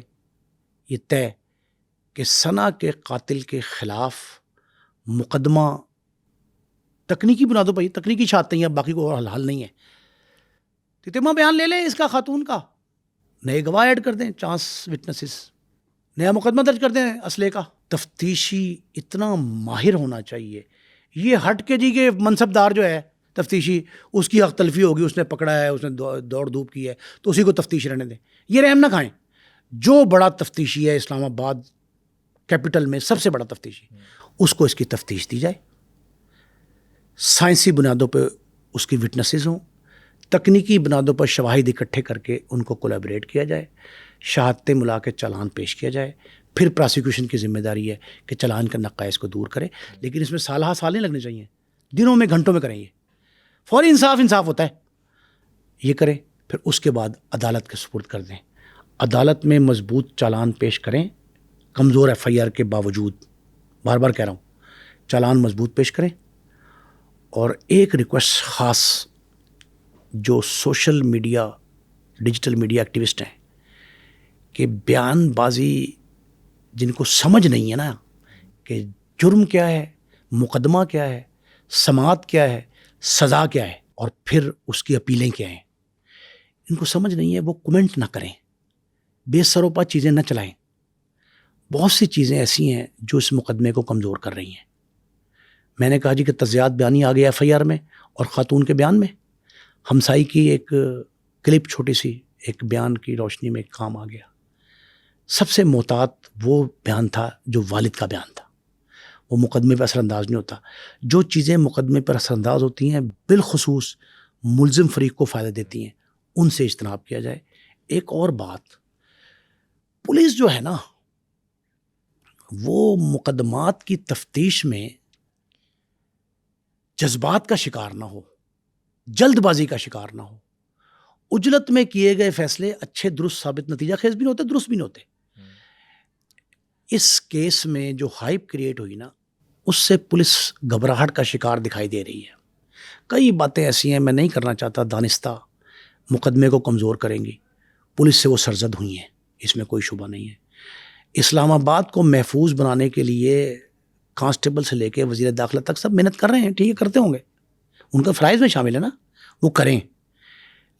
یہ طے کہ ثنا کے قاتل کے خلاف مقدمہ تکنیکی بنیادوں پر، تکنیکی شہادتیں ہیں، باقی کو اور حل نہیں ہے. تتمہ بیان لے لیں اس کا، خاتون کا، نئے گواہ ایڈ کر دیں، چانس وٹنسز، نیا مقدمہ درج کر دیں اسلحے کا. تفتیشی اتنا ماہر ہونا چاہیے. یہ ہٹ کے جی کہ منصب دار جو ہے تفتیشی، اس کی حق تلفی ہوگی، اس نے پکڑا ہے، اس نے دوڑ دھوپ کی ہے، تو اسی کو تفتیش رہنے دیں. یہ رحم نہ کھائیں. جو بڑا تفتیشی ہے اسلام آباد کیپٹل میں، سب سے بڑا تفتیشی، اس کو اس کی تفتیش دی جائے، سائنسی بنیادوں پہ اس کی وٹنسز ہوں، تکنیکی بنیادوں پر شواہد اکٹھے کر کے ان کو کولیبریٹ کیا جائے، شہادتیں ملا کے چالان پیش کیا جائے. پھر پراسیکیوشن کی ذمہ داری ہے کہ چالان کے نقائص کو دور کرے، لیکن اس میں سالہ سال نہیں لگنے چاہیے، دنوں میں، گھنٹوں میں کریں. یہ فوری انصاف ہوتا ہے، یہ کریں. پھر اس کے بعد عدالت کے سپرد کر دیں. عدالت میں مضبوط چالان پیش کریں، کمزور ایف آئی آر کے باوجود، بار بار کہہ رہا ہوں، چالان مضبوط پیش کریں. اور ایک ریکویسٹ خاص جو social media, digital media activist ہیں، کہ بیان بازی جن کو سمجھ نہیں ہے نا کہ جرم کیا ہے، مقدمہ کیا ہے، سماعت کیا ہے، سزا کیا ہے، اور پھر اس کی اپیلیں کیا ہیں، ان کو سمجھ نہیں ہے، وہ کومنٹ نہ کریں، بے سروپا چیزیں نہ چلائیں. بہت سی چیزیں ایسی ہیں جو اس مقدمے کو کمزور کر رہی ہیں. میں نے کہا جی کہ تجزیات بیانی آ گیا ایف آئی آر میں اور خاتون کے بیان میں. ہمسائی کی ایک کلپ، چھوٹی سی ایک بیان کی روشنی میں ایک کام آ گیا. سب سے محتاط وہ بیان تھا جو والد کا بیان تھا، وہ مقدمے پر اثر انداز نہیں ہوتا. جو چیزیں مقدمے پر اثر انداز ہوتی ہیں، بالخصوص ملزم فریق کو فائدہ دیتی ہیں، ان سے اجتناب کیا جائے. ایک اور بات، پولیس جو ہے نا، وہ مقدمات کی تفتیش میں جذبات کا شکار نہ ہو، جلد بازی کا شکار نہ ہو. عجلت میں کیے گئے فیصلے اچھے، درست، ثابت، نتیجہ خیز بھی نہیں ہوتے، درست بھی نہیں ہوتے. اس کیس میں جو ہائپ کریٹ ہوئی نا، اس سے پولیس گھبراہٹ کا شکار دکھائی دے رہی ہے. کئی باتیں ایسی ہیں، میں نہیں کرنا چاہتا، دانستہ مقدمے کو کمزور کریں گی. پولیس سے وہ سرزد ہوئی ہیں، اس میں کوئی شبہ نہیں ہے. اسلام آباد کو محفوظ بنانے کے لیے کانسٹیبل سے لے کے وزیر داخلہ تک سب محنت کر رہے ہیں، ٹھیک ہے، کرتے ہوں گے، ان کا فرائض میں شامل ہے نا، وہ کریں.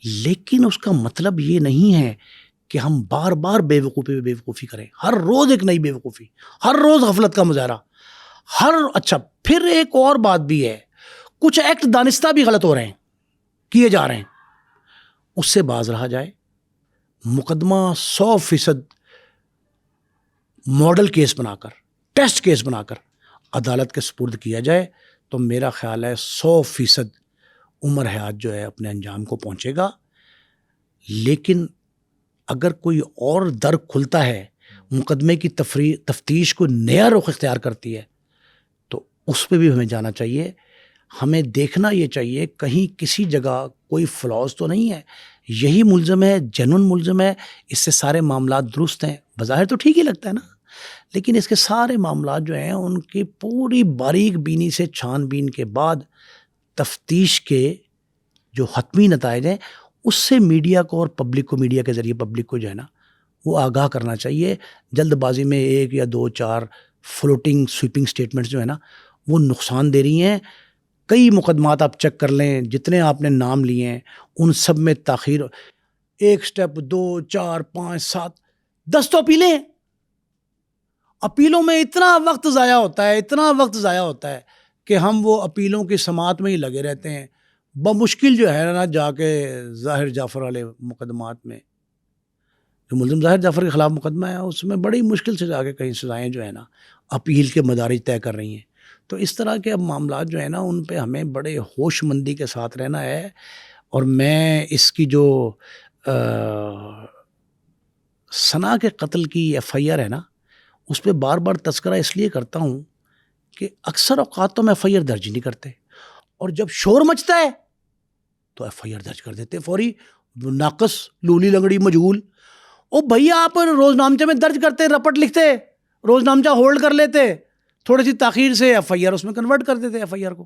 لیکن اس کا مطلب یہ نہیں ہے کہ ہم بار بار بے وقوفی پہ بے وقوفی کریں، ہر روز ایک نئی بے وقوفی، ہر روز غفلت کا مظاہرہ، اچھا. پھر ایک اور بات بھی ہے، کچھ ایکٹ دانستہ بھی غلط ہو رہے ہیں، کیے جا رہے ہیں، اس سے باز رہا جائے. مقدمہ 100% ماڈل کیس بنا کر، ٹیسٹ کیس بنا کر عدالت کے سپرد کیا جائے تو میرا خیال ہے 100% عمر حیات جو ہے اپنے انجام کو پہنچے گا. لیکن اگر کوئی اور در کھلتا ہے، مقدمے کی تفتیش کو نیا رخ اختیار کرتی ہے، تو اس پہ بھی ہمیں جانا چاہیے. ہمیں دیکھنا یہ چاہیے کہیں کسی جگہ کوئی فلاز تو نہیں ہے، یہی ملزم ہے، جنون ملزم ہے، اس سے سارے معاملات درست ہیں. بظاہر تو ٹھیک ہی لگتا ہے نا، لیکن اس کے سارے معاملات جو ہیں ان کی پوری باریک بینی سے چھان بین کے بعد تفتیش کے جو حتمی نتائج ہیں اس سے میڈیا کو اور پبلک کو، میڈیا کے ذریعے پبلک کو جو ہے نا وہ آگاہ کرنا چاہیے. جلد بازی میں 1 یا 2 4 فلوٹنگ سویپنگ سٹیٹمنٹس جو ہے نا وہ نقصان دے رہی ہیں. کئی مقدمات آپ چیک کر لیں، جتنے آپ نے نام لیے ہیں ان سب میں تاخیر، 1 سٹیپ 2 4 5 7 10 تو اپیلیں ہیں. اپیلوں میں اتنا وقت ضائع ہوتا ہے کہ ہم وہ اپیلوں کی سماعت میں ہی لگے رہتے ہیں. بمشکل جو ہے نا جا کے ظاہر جعفر والے مقدمات میں، جو ملزم ظاہر جعفر کے خلاف مقدمہ ہے اس میں بڑی مشکل سے جا کے کہیں سزائیں جو ہے نا اپیل کے مدارج طے کر رہی ہیں. تو اس طرح کے اب معاملات جو ہیں نا ان پہ ہمیں بڑے ہوش مندی کے ساتھ رہنا ہے. اور میں اس کی جو ثنا کے قتل کی FIR ہے نا اس پہ بار بار تذکرہ اس لیے کرتا ہوں کہ اکثر اوقات تو میں FIR درج نہیں کرتے، اور جب شور مچتا ہے تو FIR درج کر دیتے فوری. ناقص، لولی لنگڑی، مجہول. او بھیا آپ روز نامچے میں درج کرتے، رپٹ لکھتے، روز نامچہ ہولڈ کر لیتے، تھوڑی سی تاخیر سے FIR اس میں کنورٹ کر دیتے، FIR کو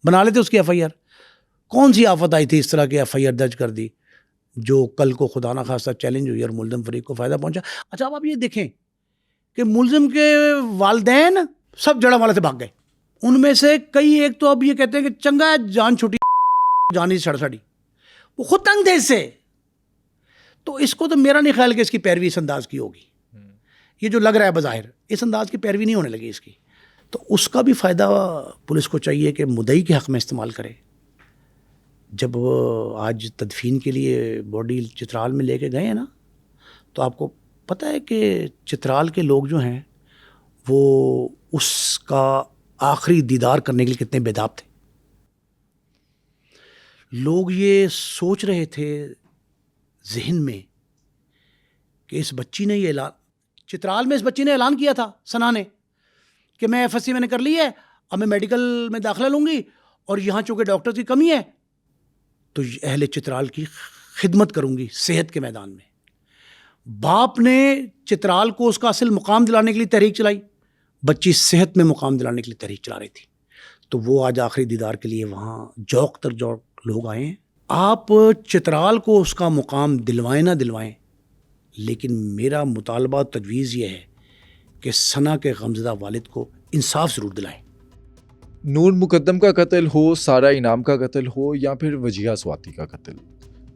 بنا لیتے اس کی FIR. کون سی آفت آئی تھی اس طرح کی FIR درج کر دی جو کل کو خدا نخواستہ چیلنج ہوئی اور ملزم فریق کو فائدہ پہنچا. اچھا اب آپ یہ دیکھیں کہ ملزم کے والدین سب جڑا والے سے بھاگ گئے. ان میں سے کئی ایک تو اب یہ کہتے ہیں کہ چنگا ہے جان چھوٹی، جانی سڑسڑی، وہ خود تنگ تھے اس سے. تو اس کو تو میرا نہیں خیال کہ اس کی پیروی اس انداز کی ہوگی. یہ جو لگ رہا ہے بظاہر اس انداز کی پیروی نہیں ہونے لگی اس کی. تو اس کا بھی فائدہ پولیس کو چاہیے کہ مدعی کے حق میں استعمال کرے. جب آج تدفین کے لیے باڈی چترال میں لے کے گئے ہیں نا تو آپ کو پتہ ہے کہ چترال کے لوگ جو ہیں وہ اس کا آخری دیدار کرنے کے لیے کتنے بیداب تھے. لوگ یہ سوچ رہے تھے ذہن میں کہ اس بچی نے یہ اعلان، چترال میں اس بچی نے اعلان کیا تھا ثنا نے کہ میں FSC میں نے کر لی ہے، اب میں میڈیکل میں داخلہ لوں گی اور یہاں چونکہ ڈاکٹر کی کمی ہے تو اہل چترال کی خدمت کروں گی صحت کے میدان میں. باپ نے چترال کو اس کا اصل مقام دلانے کے لیے تحریک چلائی، بچی صحت میں مقام دلانے کے لیے تحریک چلا رہی تھی. تو وہ آج آخری دیدار کے لیے وہاں جوق تر جوق لوگ آئے ہیں. آپ چترال کو اس کا مقام دلوائیں نہ دلوائیں، لیکن میرا مطالبہ تجویز یہ ہے کہ ثنا کے غمزدہ والد کو انصاف ضرور دلائیں. نور مقدم کا قتل ہو، سارا انعام کا قتل ہو یا پھر وجیہہ سواتی کا قتل،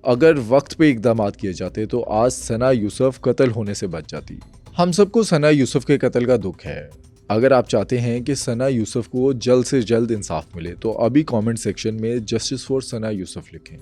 اگر وقت پہ اقدامات کیے جاتے تو آج ثنا یوسف قتل ہونے سے بچ جاتی. ہم سب کو ثنا یوسف کے قتل کا دکھ ہے. اگر آپ چاہتے ہیں کہ ثنا یوسف کو جلد سے جلد انصاف ملے تو ابھی کامنٹ سیکشن میں جسٹس فار ثنا یوسف لکھیں.